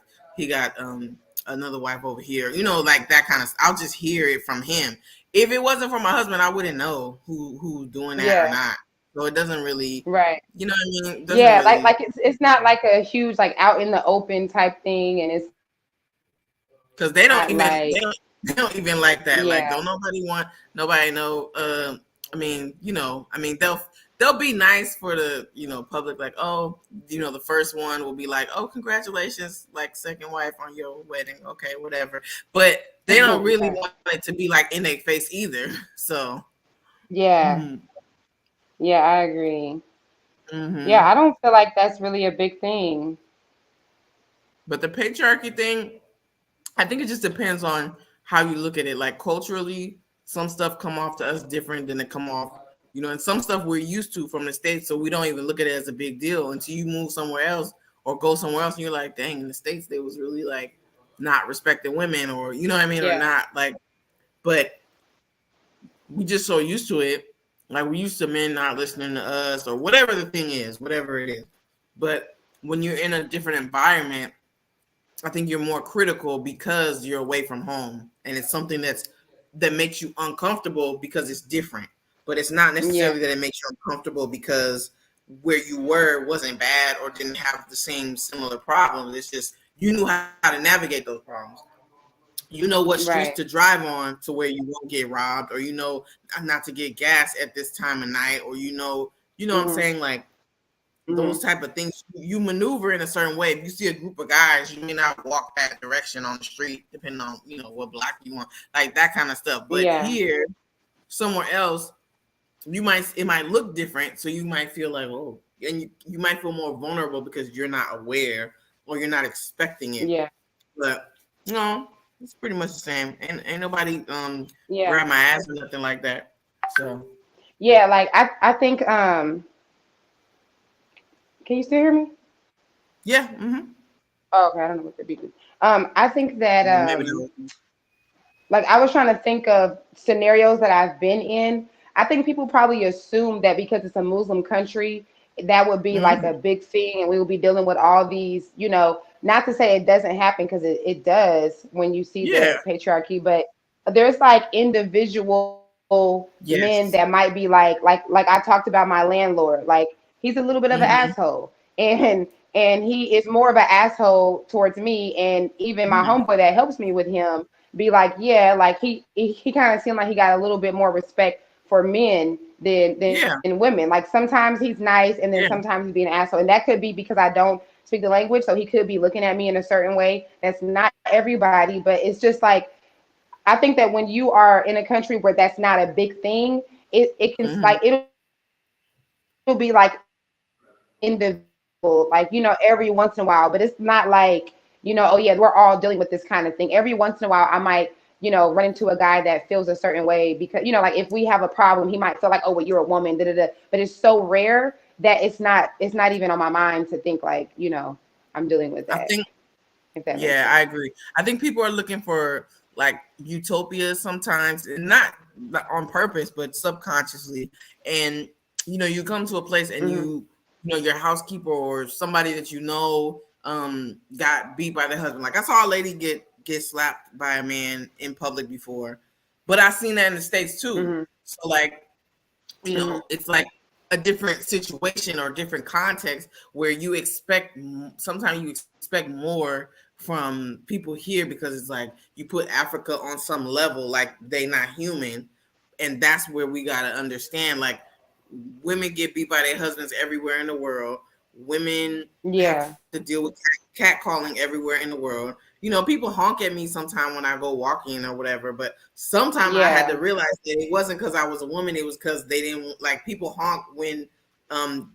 another wife over here, like that kind of. I'll just hear it from him. If it wasn't for my husband, I wouldn't know who's doing that or Yeah. not. So it doesn't really, Right. you know what I mean? It doesn't Yeah. Like really, like it's not like a huge like out in the open type thing, and it's not like because they don't even yeah. they don't even like that. Like, don't nobody know. I mean, they'll be nice for the public. Like, oh, the first one will be like, oh, congratulations, like second wife on your wedding. Okay, whatever. But they don't really Right. want it to be like in their face either. So, Yeah. mm-hmm, Yeah. I agree. Yeah. mm-hmm. I don't feel like that's really a big thing. But the patriarchy thing, I think it just depends on how you look at it. Like culturally, some stuff come off to us different than it come off, and some stuff we're used to from the States, so we don't even look at it as a big deal until you move somewhere else or go somewhere else and you're like, dang, in the States they was really like not respecting women, or you know what I mean, or Yeah. not like, but we just so used to it. Like we used to men not listening to us or whatever the thing is, whatever it is. But when you're in a different environment, I think you're more critical because you're away from home, and it's something that makes you uncomfortable because it's different. But it's not Yeah. necessarily that it makes you uncomfortable because where you were wasn't bad or didn't have the same similar problems. It's just you knew how to navigate those problems. You know what streets Right. to drive on to where you won't get robbed, or you know not to get gas at this time of night, or you know what I'm Mhm. saying, like those Mhm. type of things. You maneuver in a certain way. If you see a group of guys, you may not walk that direction on the street, depending on what block you want, like that kind of stuff. But Yeah. here, somewhere else, it might look different, so you might feel like, oh, and you might feel more vulnerable because you're not aware or you're not expecting it. Yeah. But no, it's pretty much the same. And ain't nobody Yeah. grab my ass or nothing like that. So Yeah. Like I think can you still hear me? yeah, mm-hmm. Oh, okay, I don't know what the beep is. I think that Well, maybe that was, like I was trying to think of scenarios that I've been in. I think people probably assume that because it's a Muslim country, that would be like mm-hmm. a big thing, and we will be dealing with all these, not to say it doesn't happen because it does when you see Yeah, the patriarchy, but there's like individual men that might yes, be like I talked about my landlord. Like he's a little bit of an mm-hmm. asshole. And he is more of an asshole towards me, and even my Mm-hmm. homeboy that helps me with him be like, yeah, like he kind of seemed like he got a little bit more respect for men than Yeah, women. Like sometimes he's nice, and then yeah, sometimes he's being an asshole, and that could be because I don't speak the language, so he could be looking at me in a certain way. That's not everybody, but it's just like I think that when you are in a country where that's not a big thing, it can mm-hmm. like it'll be like individual, like every once in a while, but it's not like oh yeah, we're all dealing with this kind of thing. Every once in a while, I might run into a guy that feels a certain way because like if we have a problem, he might feel like, oh well, you're a woman, but it's so rare that it's not even on my mind to think like I'm dealing with that, I think, if that makes sense. yeah, I agree. I think people are looking for like utopia sometimes, and not on purpose, but subconsciously. And you come to a place and Hmm. your housekeeper or somebody that got beat by their husband. Like I saw a lady get slapped by a man in public before, but I seen that in the States too. Hmm. So like Hmm. it's like a different situation or different context where sometimes you expect more from people here because it's like you put Africa on some level, like they not human. And that's where we got to understand, like women get beat by their husbands everywhere in the world. Women have to Yeah. deal with catcalling everywhere in the world. People honk at me sometime when I go walking or whatever, but sometime I had to Yeah. realize that it wasn't because I was a woman. It was because they didn't like people honk when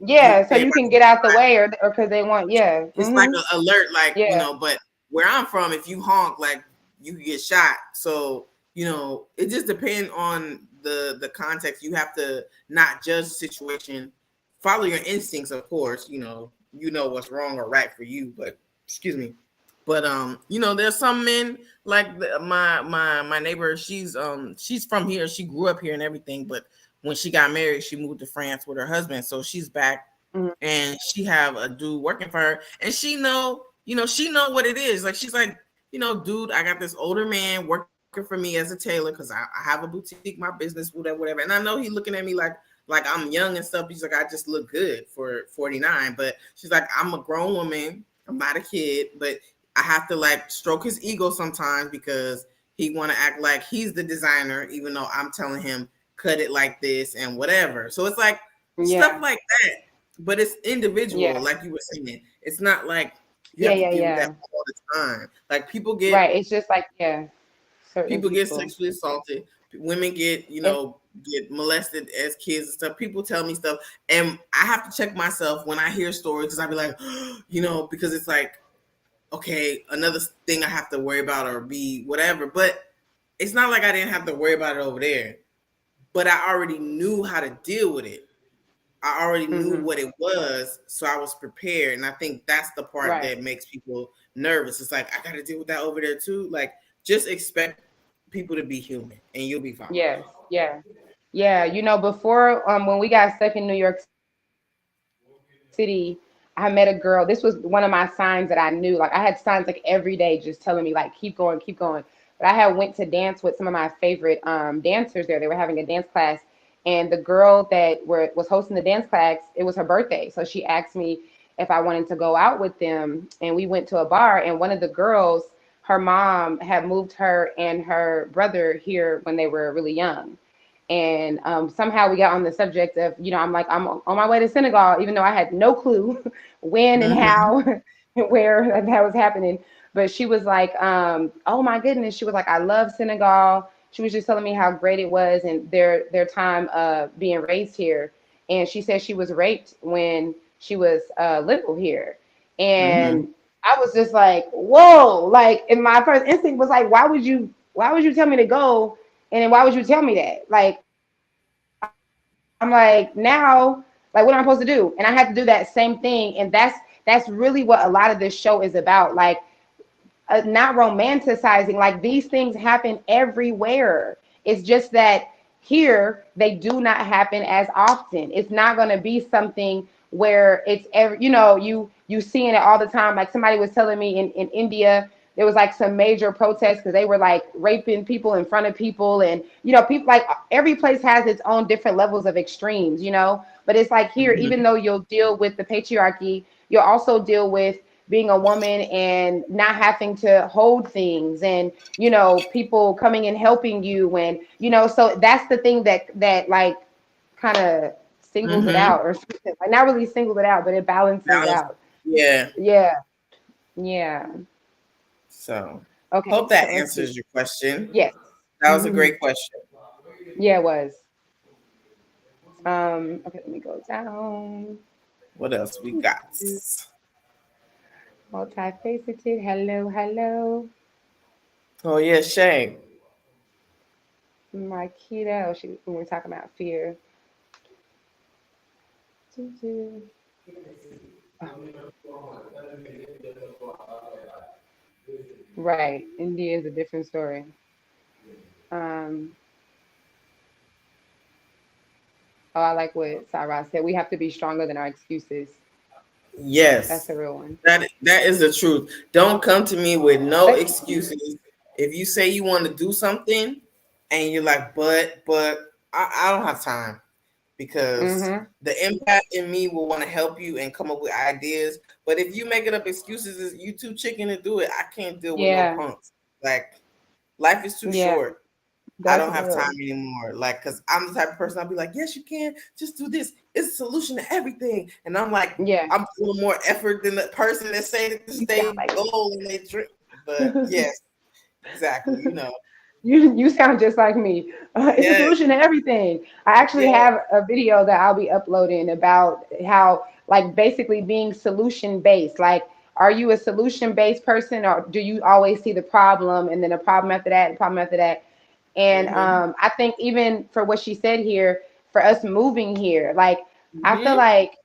Yeah, so they you can get out the way, or because they want, yeah. it's like Hmm. an alert, like Yeah. but where I'm from, if you honk, like you could get shot. So it just depends on the context. You have to not judge the situation, follow your instincts, of course. You know what's wrong or right for you, but excuse me. But there's some men like my neighbor. She's from here. She grew up here and everything, but when she got married, she moved to France with her husband. So she's back, Hmm. and she have a dude working for her, and she know what it is. Like she's like, dude, I got this older man working for me as a tailor because I have a boutique, my business, whatever. And I know he looking at me like I'm young and stuff. He's like, I just look good for 49. But she's like, I'm a grown woman. I'm not a kid, but I have to like stroke his ego sometimes because he want to act like he's the designer, even though I'm telling him cut it like this and whatever. So it's like stuff Yeah. like that, but it's individual, Yeah. like you were saying. It's not like you Yeah. have to Yeah. deal with that Yeah. all the time. Like people get Right. It's just like, yeah, certain people get people. sexually assaulted. Women get And get molested as kids and stuff. People tell me stuff, and I have to check myself when I hear stories because I be like, because it's like, okay, another thing I have to worry about or be whatever. But it's not like I didn't have to worry about it over there. But I already knew how to deal with it. I already knew Mm-hmm. what it was, so I was prepared. And I think that's the part Right. that makes people nervous. It's like, I got to deal with that over there too. Like, just expect people to be human, and you'll be fine. Yes. Yeah. Yeah. Before when we got stuck in New York City, I met a girl. This was one of my signs that I knew. Like I had signs like every day just telling me like keep going, keep going. But I had went to dance with some of my favorite dancers there. They were having a dance class, and the girl that was hosting the dance class, it was her birthday. So she asked me if I wanted to go out with them, and we went to a bar. And one of the girls, her mom had moved her and her brother here when they were really young. And somehow we got on the subject of, I'm like, I'm on my way to Senegal, even though I had no clue when and Mm-hmm. how and where that was happening. But she was like, oh my goodness. She was like, I love Senegal. She was just telling me how great it was and their time being raised here. And she said she was raped when she was little here. Mm-hmm. And I was just like, whoa. Like, and my first instinct was like, why would you tell me to go? And then why would you tell me that? Like, I'm like, now, like, what am I supposed to do? And I had to do that same thing. And that's really what a lot of this show is about. Like, not romanticizing. Like, these things happen everywhere. It's just that here they do not happen as often. It's not going to be something where it's every, you seeing it all the time. Like somebody was telling me in India, there was like some major protests because they were like raping people in front of people, and people, like, every place has its own different levels of extremes. But it's like here, even Mm-hmm. though you'll deal with the patriarchy, you'll also deal with being a woman and not having to hold things, and people coming and helping you, and so that's the thing that like kind of singles it Mm-hmm. out, or something. Like, not really singles it out, but it balances Balance. out. Yeah. Yeah. Yeah. So, Okay, hope that so let's see. answers your question. Yes. That was a Hmm. great question. Yeah, it was. Okay, let me go down. What else we got? Multifaceted. Hello, hello. Oh yeah, Shay. My keto. When we're talking about fear. Right. India is a different story. Um, oh, I like what Sarah said. We have to be stronger than our excuses. That's Yes, a real one. that is the truth. Don't come to me with no But excuses. If you say you want to do something, and you're like, but I don't have time, because mm-hmm. the empath in me will want to help you and come up with ideas. But if you making up excuses, is you too chicken to do it. I can't deal with no Yeah. punks. Like, life is too Yeah. short. I That's don't have time real. anymore. Like, cause I'm the type of person I'll be like, yes, you can. Just do this. It's a solution to everything. And I'm like, Yeah. I'm a little more effort than the person that say that this is You their sound like goal and they drink. But me. yes, exactly. You sound just like me. It's a Yeah, solution to everything. I actually yeah. have a video that I'll be uploading about how, like, basically being solution based. Like, are you a solution based person, or do you always see the problem and then a problem after that, and problem after that? And Mm-hmm. I think even for what she said here, for us moving here, like, I feel Mm-hmm. like,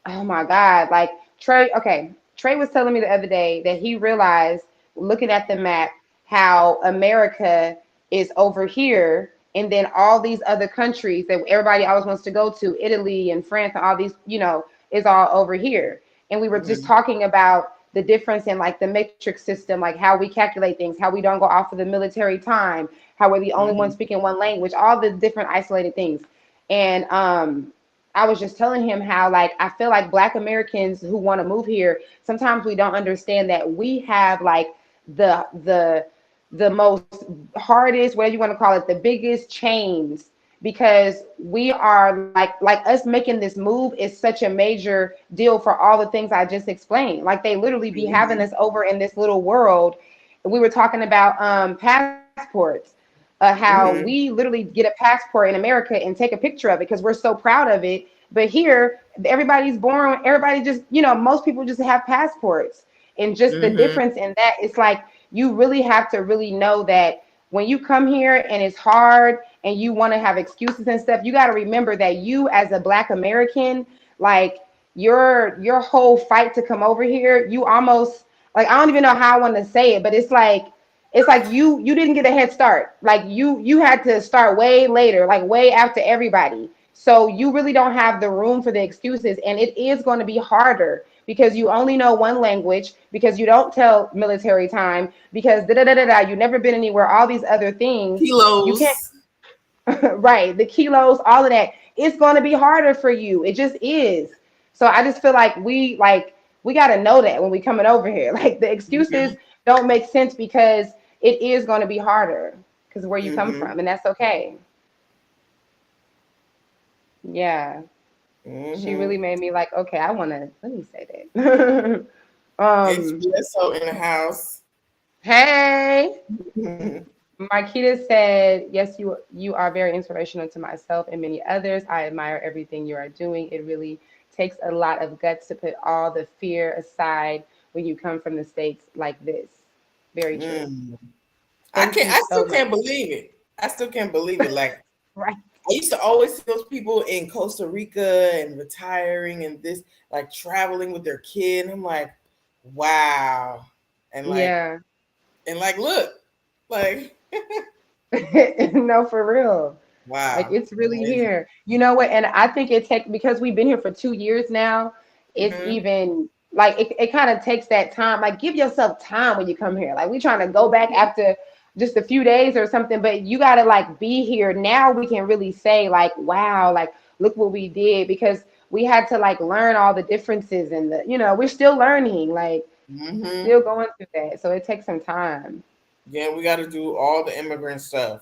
oh my God, like Trey, okay. Trey was telling me the other day that he realized, looking at the map, how America is over here, and then all these other countries that everybody always wants to go to, Italy and France and all these, is all over here. And we were just Mm-hmm. talking about the difference in like the matrix system, like how we calculate things, how we don't go off of the military time, how we're the only Mm-hmm. ones speaking one language, all the different isolated things. And I was just telling him how, like, I feel like Black Americans who want to move here, sometimes we don't understand that we have like the most hardest, whatever you want to call it, the biggest chains, because we are like us making this move is such a major deal for all the things I just explained. Like, they literally be having Mm-hmm. us over in this little world. We were talking about passports, how we Mm-hmm. literally get a passport in America and take a picture of it because we're so proud of it. But here, everybody's born, everybody just, most people just have passports. And just the Mm-hmm. difference in that, it's like you really have to really know that. when you come here and it's hard and you want to have excuses and stuff, you got to remember that you as a Black American, like your whole fight to come over here, you almost like, I don't even know how I want to say it, but it's like you didn't get a head start. Like you had to start way later, like way after everybody. So you really don't have the room for the excuses, and it is going to be harder because you only know one language, because you don't tell military time, because da da da da da. You've never been anywhere. All these other things you can't. Kilos. Right, the kilos, all of that. It's going to be harder for you. It just is. So I just feel like we got to know that when we coming over here. Like the excuses Mm-hmm. don't make sense because it is going to be harder because of where you come Mm-hmm. from, and that's okay. Yeah, she Mm-hmm. really made me like, okay, I want to, let me say that. um, Espresso in the house. hey, Mm-hmm. Marquita said, yes, you are very inspirational to myself and many others. I admire everything you are doing. It really takes a lot of guts to put all the fear aside when you come from the States like this. Very true. Thank you I so still much. can't believe it. I still can't believe it. Like Right. I used to always see those people in Costa Rica and retiring and this, like traveling with their kid. And I'm like, wow. And like, Yeah. look, like, No, for real. Like wow, it's really amazing. here. You know what? And I think it takes, because we've been here for 2 years now, it's Mm-hmm. even like it kind of takes that time. Like give yourself time when you come here. Like we trying to go back after just a few days or something, but you gotta like be here. Now we can really say like, wow, like look what we did, because we had to like learn all the differences and the, we're still learning, like Mm-hmm. still going through that. So it takes some time. Yeah, we got to do all the immigrant stuff.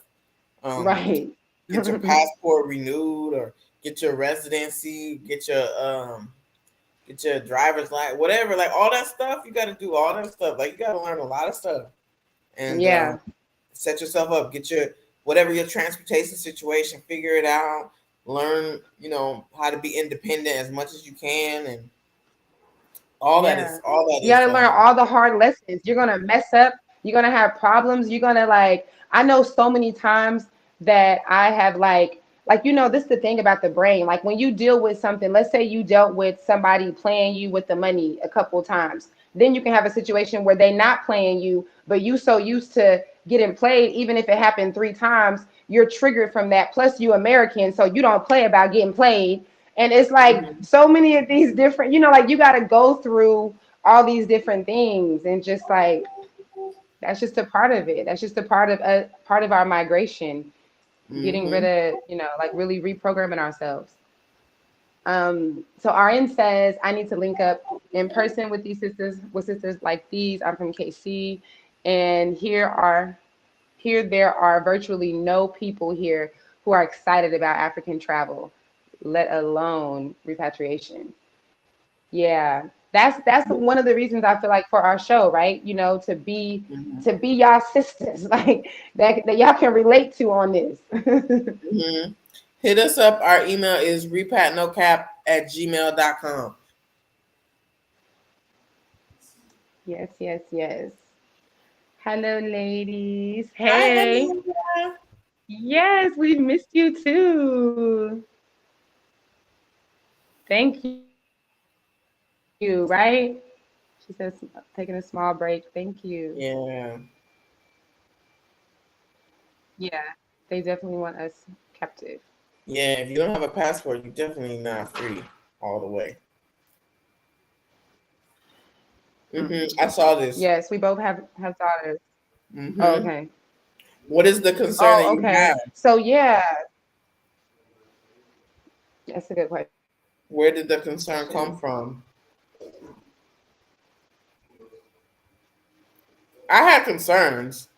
Um, Right. get your passport renewed, or get your residency, get your driver's license, whatever. Like all that stuff, you got to do all that stuff. Like you got to learn a lot of stuff, and Yeah. set yourself up. Get your whatever your transportation situation, figure it out. Learn, how to be independent as much as you can, and Yeah. all that You got is to learn all the hard lessons. You're going to mess up. You're going to have problems. You're going to like, I know so many times that I have this is the thing about the brain. Like when you deal with something, let's say you dealt with somebody playing you with the money a couple of times, then you can have a situation where they not playing you, but you so used to getting played, even if it happened 3 times, you're triggered from that. Plus you American, so you don't play about getting played. And it's like Mhm. so many of these different, like you got to go through all these different things, and just like that's just a part of it. That's just a part of our migration, getting rid Mhm. of, like really reprogramming ourselves. So RN says I need to link up in person with these sisters, with sisters like these. I'm from KC, and here there are virtually no people here who are excited about African travel, let alone repatriation. Yeah, that's one of the reasons I feel like for our show, right? Mhm. To be y'all sisters, like that y'all can relate to on this. Mhm. Hit us up. Our email is repatnocap@gmail.com. Yes, yes, yes. Hello, ladies. Hi, Hey. Anita. Yes, we missed you too. Thank you, right? She says taking a small break. Thank you. Yeah. Yeah, they definitely want us captive. Yeah. If you don't have a passport, you're definitely not free all the way. I saw this. Yes, we both have daughters. Oh, hmm okay. What is the concern that Oh, you okay. have? So yeah, that's a good question. Where did the concern come from? I had concerns,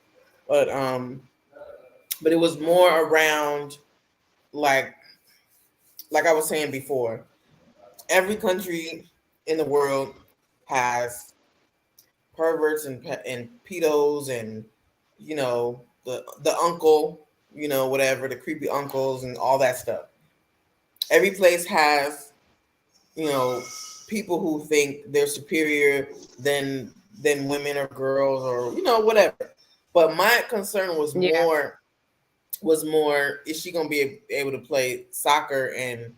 but it was more around like I was saying before. Every country in the world has perverts and pedos and the uncle, whatever, the creepy uncles and all that stuff. Every place has, you know people who think they're superior than women or girls, or whatever. But my concern Yeah. was more, is she gonna be able to play soccer and,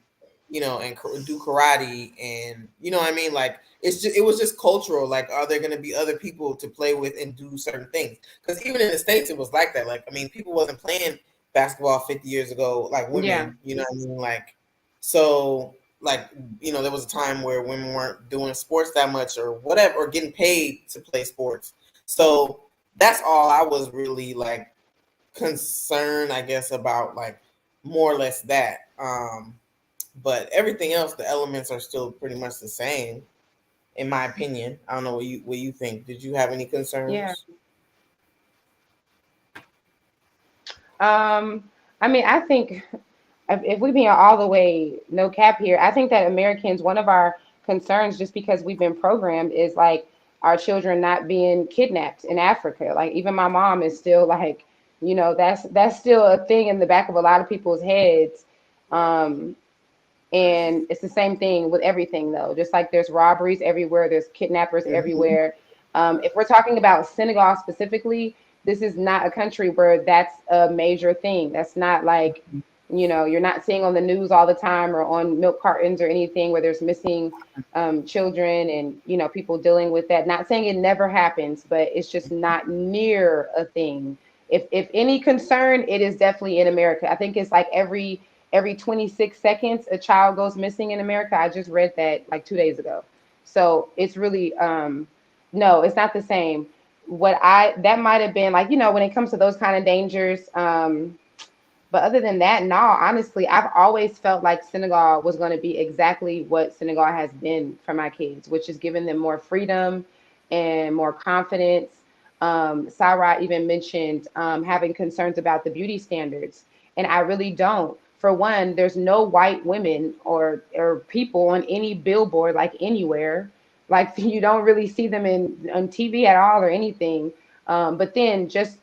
and do karate, and what I mean, like, it was just cultural. Like, are there gonna be other people to play with and do certain things? Because even in the States it was like that. Like, I mean, people wasn't playing basketball 50 years ago like Yeah. women, what I mean, like, so, like, there was a time where women weren't doing sports that much or whatever, or getting paid to play sports. So that's all I was really like concerned, I guess, about, like, more or less that. But everything else, the elements are still pretty much the same, in my opinion. I don't know what you think. Did you have any Yeah. concerns? I mean, I think if we being all the way no cap here, I think that Americans, one of our concerns, just because we've been programmed, is like our children not being kidnapped in Africa. Like even my mom is still like, that's still a thing in the back of a lot of people's heads. Um, and it's the same thing with everything though. Just like there's robberies everywhere, there's kidnappers Mm-hmm. everywhere. If we're talking about Senegal specifically, this is not a country where that's a major thing. That's not like, you're not seeing on the news all the time or on milk cartons or anything where there's missing children and people dealing with that. Not saying it never happens, but it's just not near a thing. If any concern, it is definitely in America. I think it's like every 26 seconds a child goes missing in America. I just read that like 2 days ago. So it's really no, it's not the same. What I that might have been like, when it comes to those kind of dangers, but other than that, no, honestly, I've always felt like Senegal was going to be exactly what Senegal has been for my kids, which is giving them more freedom and more confidence. Sarah even mentioned having concerns about the beauty standards, and I really don't. For one, there's no white women or people on any billboard like anywhere. Like you don't really see them in on TV at all or anything. But then just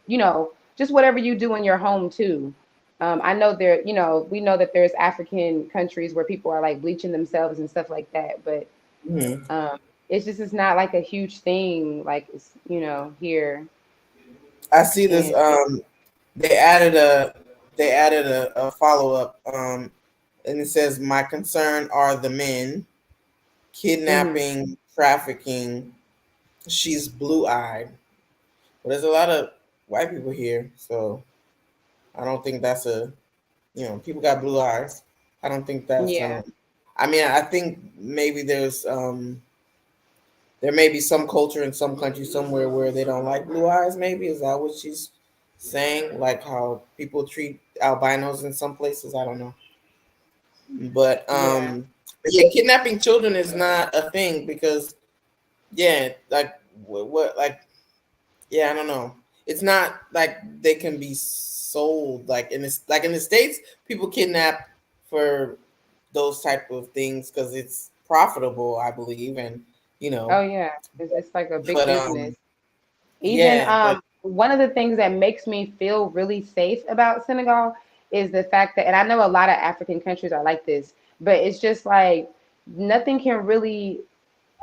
whatever you do in your home too. I know we know that there's African countries where people are like bleaching themselves and stuff like that, but Mm-hmm. um, it's not like a huge thing, like it's, I see this. and They added a follow up, and it says, "My concern are the men hmm kidnapping, trafficking. She's blue eyed." But there's a lot of white people here, so I don't think that's people got blue eyes. I don't think that's yeah, I mean, I think maybe there may be some culture in some country somewhere where they don't like blue eyes. Maybe, is that what she's saying? Like how people treat albinos in some places. I don't know, but yeah, yeah, kidnapping children is not a thing because, yeah, like what like, yeah, I don't know. It's not like they can be sold like in the States. People kidnap for those type of things because it's profitable, I believe, and you oh know. yeah, it's like a big But business. Even yeah, but one of the things that makes me feel really safe about Senegal is the fact that, and I know a lot of African countries are like this, but it's just like nothing can really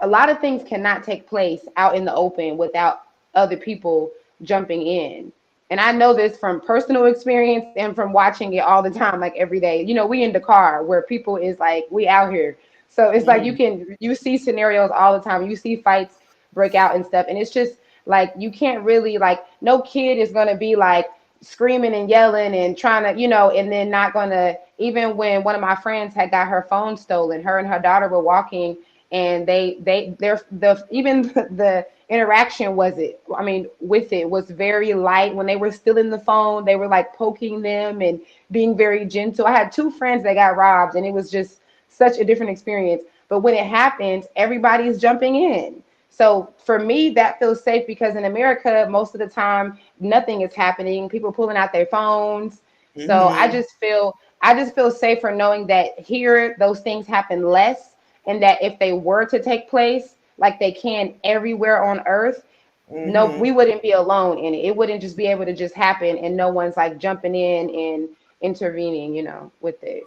a lot of things cannot take place out in the open without other people jumping in. And I know this from personal experience and from watching it all the time, like every day. We in the car where people is like, we out here. So it's like mhm, you see scenarios all the time. You see fights break out and stuff. And it's just like you can't really like no kid is gonna be like screaming and yelling and trying to, and then not gonna even when one of my friends had got her phone stolen, her and her daughter were walking and they're the even the interaction was it I mean with it was very light. When they were still in the phone, they were like poking them and being very gentle. I had two friends that got robbed and it was just such a different experience, but when it happens everybody's jumping in. So for me that feels safe because in America most of the time nothing is happening, people pulling out their phones. So mhm, I just feel safer knowing that here those things happen less, and that if they were to take place like they can everywhere on earth, no, we mhm. wouldn't be alone in it. It wouldn't just be able to just happen and no one's like jumping in and intervening, with it.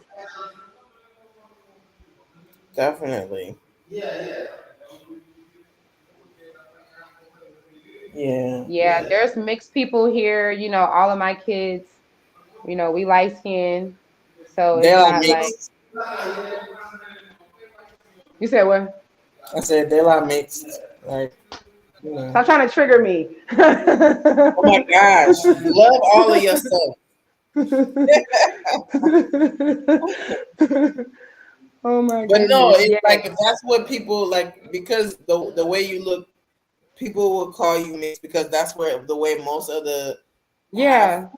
Definitely. Yeah, Yeah, yeah. there's mixed people here. All of my kids, we light skinned. So They it's like not like, mixed. you said what? I said they like mixed. Like, you know. Stop trying to trigger me. Oh my gosh, love all of your stuff. Oh my But no, goodness. it's Yeah. like that's what people like because the way you look, people will call you mixed because that's where the way most of the half Yeah.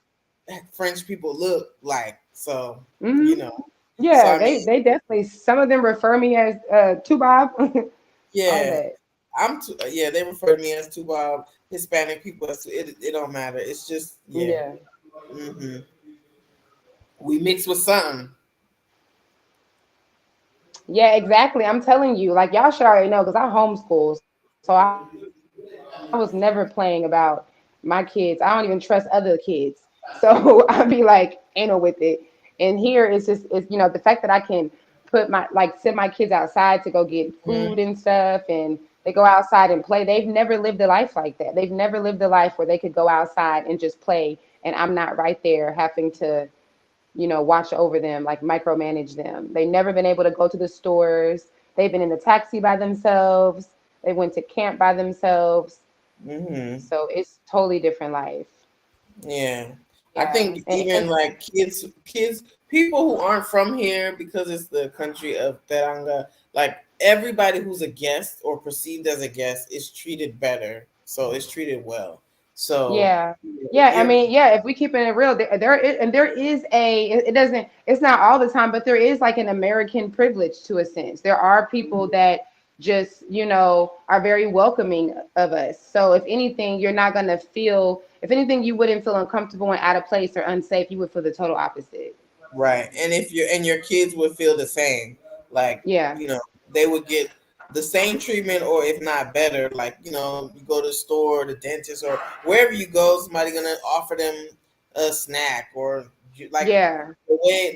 French people look like. So Hmm. you know. So Yeah, I mean, they definitely, some of them refer me as two Bob, all yeah, that. yeah. They refer to me as two Bob Hispanic people. It don't matter. It's just yeah. Yeah. hmm We mix with something. Yeah, exactly. I'm telling you, like y'all should already know because I homeschool. So I was never playing about my kids. I don't even trust other kids. So I'd be like anal with it. And here it's the fact that I can send my kids outside to go get food and Mhm. stuff and they go outside and play. They've never lived a life like that. They've never lived a life where they could go outside and just play and I'm not right there having to watch over them, like micromanage them. They've never been able to go to the stores. They've been in the taxi by themselves. They went to camp by themselves. Mhm. So it's totally different life. Yeah. I Yeah. think even like people who aren't from here because it's the country of Teranga, like everybody who's a guest or perceived as a guest is treated better. So it's treated well. So Yeah. Yeah, I you're mean, yeah, if we keep it real, there is it doesn't, it's not all the time, but there is like an American privilege to a sense. There are people that just, are very welcoming of us. So if anything, you're not going to feel, if anything, you wouldn't feel uncomfortable and out of place or unsafe. You would feel the total opposite. right. And if you're and your kids would feel the same. Like, Yeah. you know, they would get the same treatment or if not better. Like, you go to the store, the dentist or wherever you go, somebody gonna offer them a snack or like Yeah.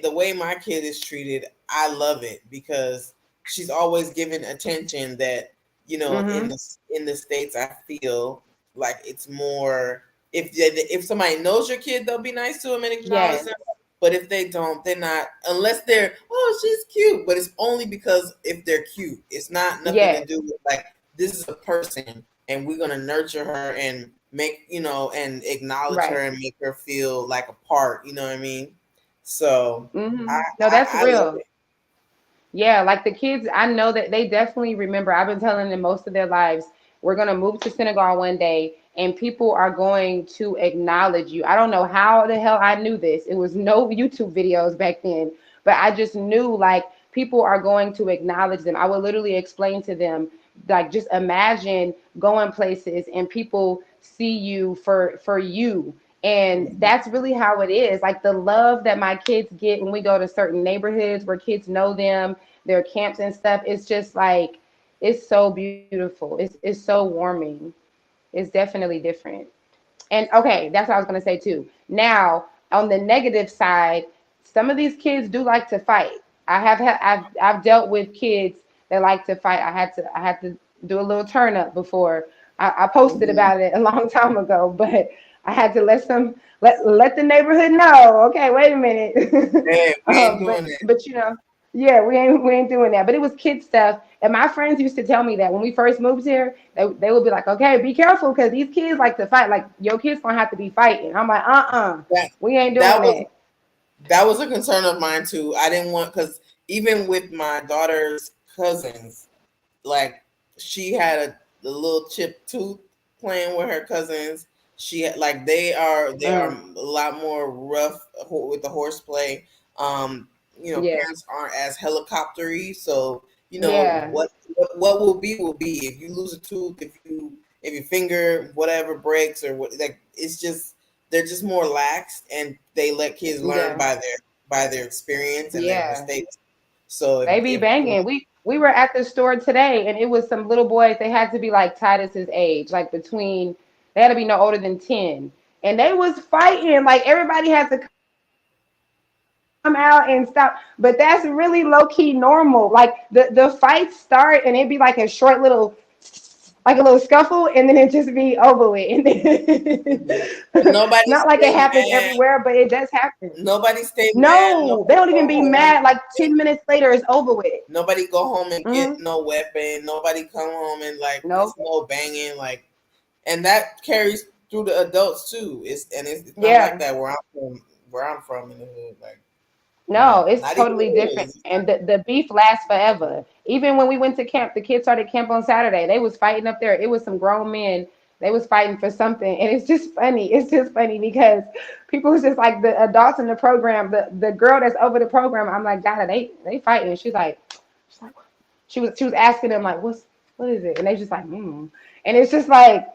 the way my kid is treated, I love it because she's always given attention that, Mhm. in the States I feel like it's more if somebody knows your kid, they'll be nice to them and acknowledge Yes. them. But if they don't, they're not unless they're she's cute. But it's only because if they're cute. It's not nothing to Yes. do with like this is a person and we're gonna nurture her and make and acknowledge her Right. and make her feel like a part. You know what I mean? So I Mhm. No, I, that's I love real. it. Yeah, like the kids, I know that they definitely remember. I've been telling them most of their lives, we're going to move to Senegal one day and people are going to acknowledge you. I don't know how the hell I knew this. It was no YouTube videos back then, but I just knew like people are going to acknowledge them. I would literally explain to them, like, just imagine going places and people see you for you. And that's really how it is. Like the love that my kids get when we go to certain neighborhoods where kids know them, their camps and stuff, it's just like it's so beautiful. It's so warming. It's definitely different. And okay, that's what I was gonna say too. Now, on the negative side, some of these kids do like to fight. I've dealt with kids that like to fight. I had to do a little turn up before. I posted Mhm. about it a long time ago, but I had to let the neighborhood know. Okay, wait a minute. Man, we ain't But doing that. yeah, we ain't doing that. But it was kid stuff. And my friends used to tell me that when we first moved here, they would be like, okay, be careful because these kids like to fight. Like your kids gonna have to be fighting. I'm like, That we ain't that doing was that. that was a concern of mine too. I didn't want because even with my daughter's cousins, like she had a little chip tooth playing with her cousins. She had like they are Mm, a lot more rough with the horseplay. Um, yeah, parents aren't as helicoptery, so yeah, what will be if you lose a tooth, if your finger whatever breaks or what like it's just they're just more lax and they let kids learn yeah, by their experience and their yeah. mistakes. So They be banging. We were at the store today, and it was some little boys. They had to be like Titus's age, like between. They had to be no older than 10, and they was fighting. Like everybody had to come out and stop. But that's really low key normal. Like the fights start, and it'd be like a short little, like a little scuffle, and then it just be over with. And But then, nobody not like it stay happens mad. everywhere, but it does happen. Nobody stay mad. No, they Nobody don't even go be home. mad. Like 10 minutes later, it's over with. Nobody go home and get Mm-hmm. no weapon. Nobody come home and like Nope. it's no banging. Like, and that carries through the adults too. It's not like Yeah. that where I'm from in the hood. Like, No, it's not even totally it different. is. It's And the beef lasts forever. Even when we went to camp, the kids started camp on Saturday. They was fighting up there. It was some grown men. They was fighting for something. And it's just funny. It's just funny because people was just like the adults in the program, the girl that's over the program, I'm like, God, they fighting. She's like, she was asking them like, what is it? And they just like, And it's just like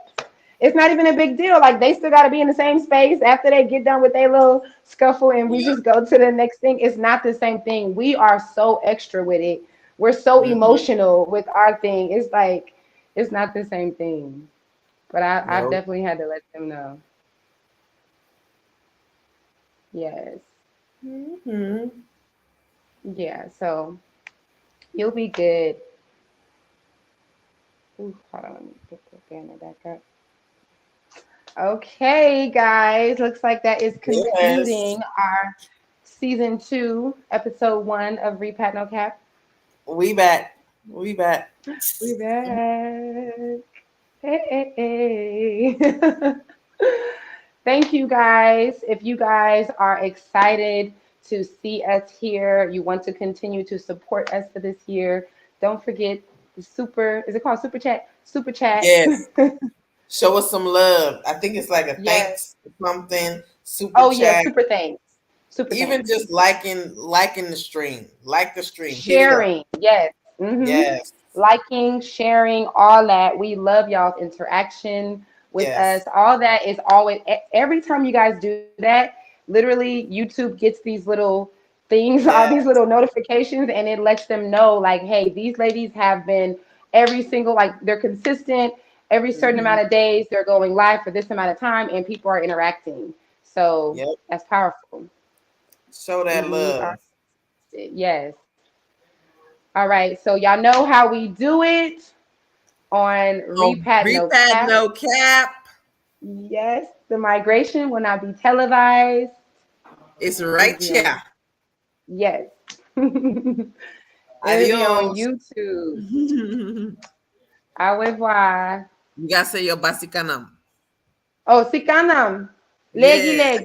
it's not even a big deal. Like they still got to be in the same space after they get done with their little scuffle, and we yeah. just go to the next thing. It's not the same thing. We are so extra with it. We're so Mm-hmm. emotional with our thing. It's like it's not the same thing. But I No. definitely had to let them know. Yes. Mm-hmm. Yeah. So you'll be good. Ooh, hold on. Let me put the banner back up. Okay, guys. Looks like that is Yes. concluding our season 2, episode 1 of Repat No Cap. We back. We back. We back. Hey, hey, hey. Thank you guys. If you guys are excited to see us here, you want to continue to support us for this year, don't forget the is it called super chat? Super chat. Yes. Show us some love. I think it's like a Yes. thanks something super Oh yeah, chat. super thanks. Super Even thanks. just liking the stream, like the stream, hit it up. Sharing, yes. Yes, Liking, sharing, all that. We love y'all's interaction with us. yes, All that is always every time you guys do that, literally YouTube gets these little things, all these yes. little notifications, and it lets them know, like, hey, these ladies have been every single, like, they're consistent. Every certain Hmm. amount of days, they're going live for this amount of time, and people are interacting. So Yep. that's powerful. Show We that need our love. yes. All right, so y'all know how we do it on Oh, Repat No repad Cap. no cap. Yes, the migration will not be televised. It's It'll right be here. on, yes. It'll be on Adios. YouTube. You Au revoir. gotta say your basicanam. Oh, si kanam. Legi Yeah. legi.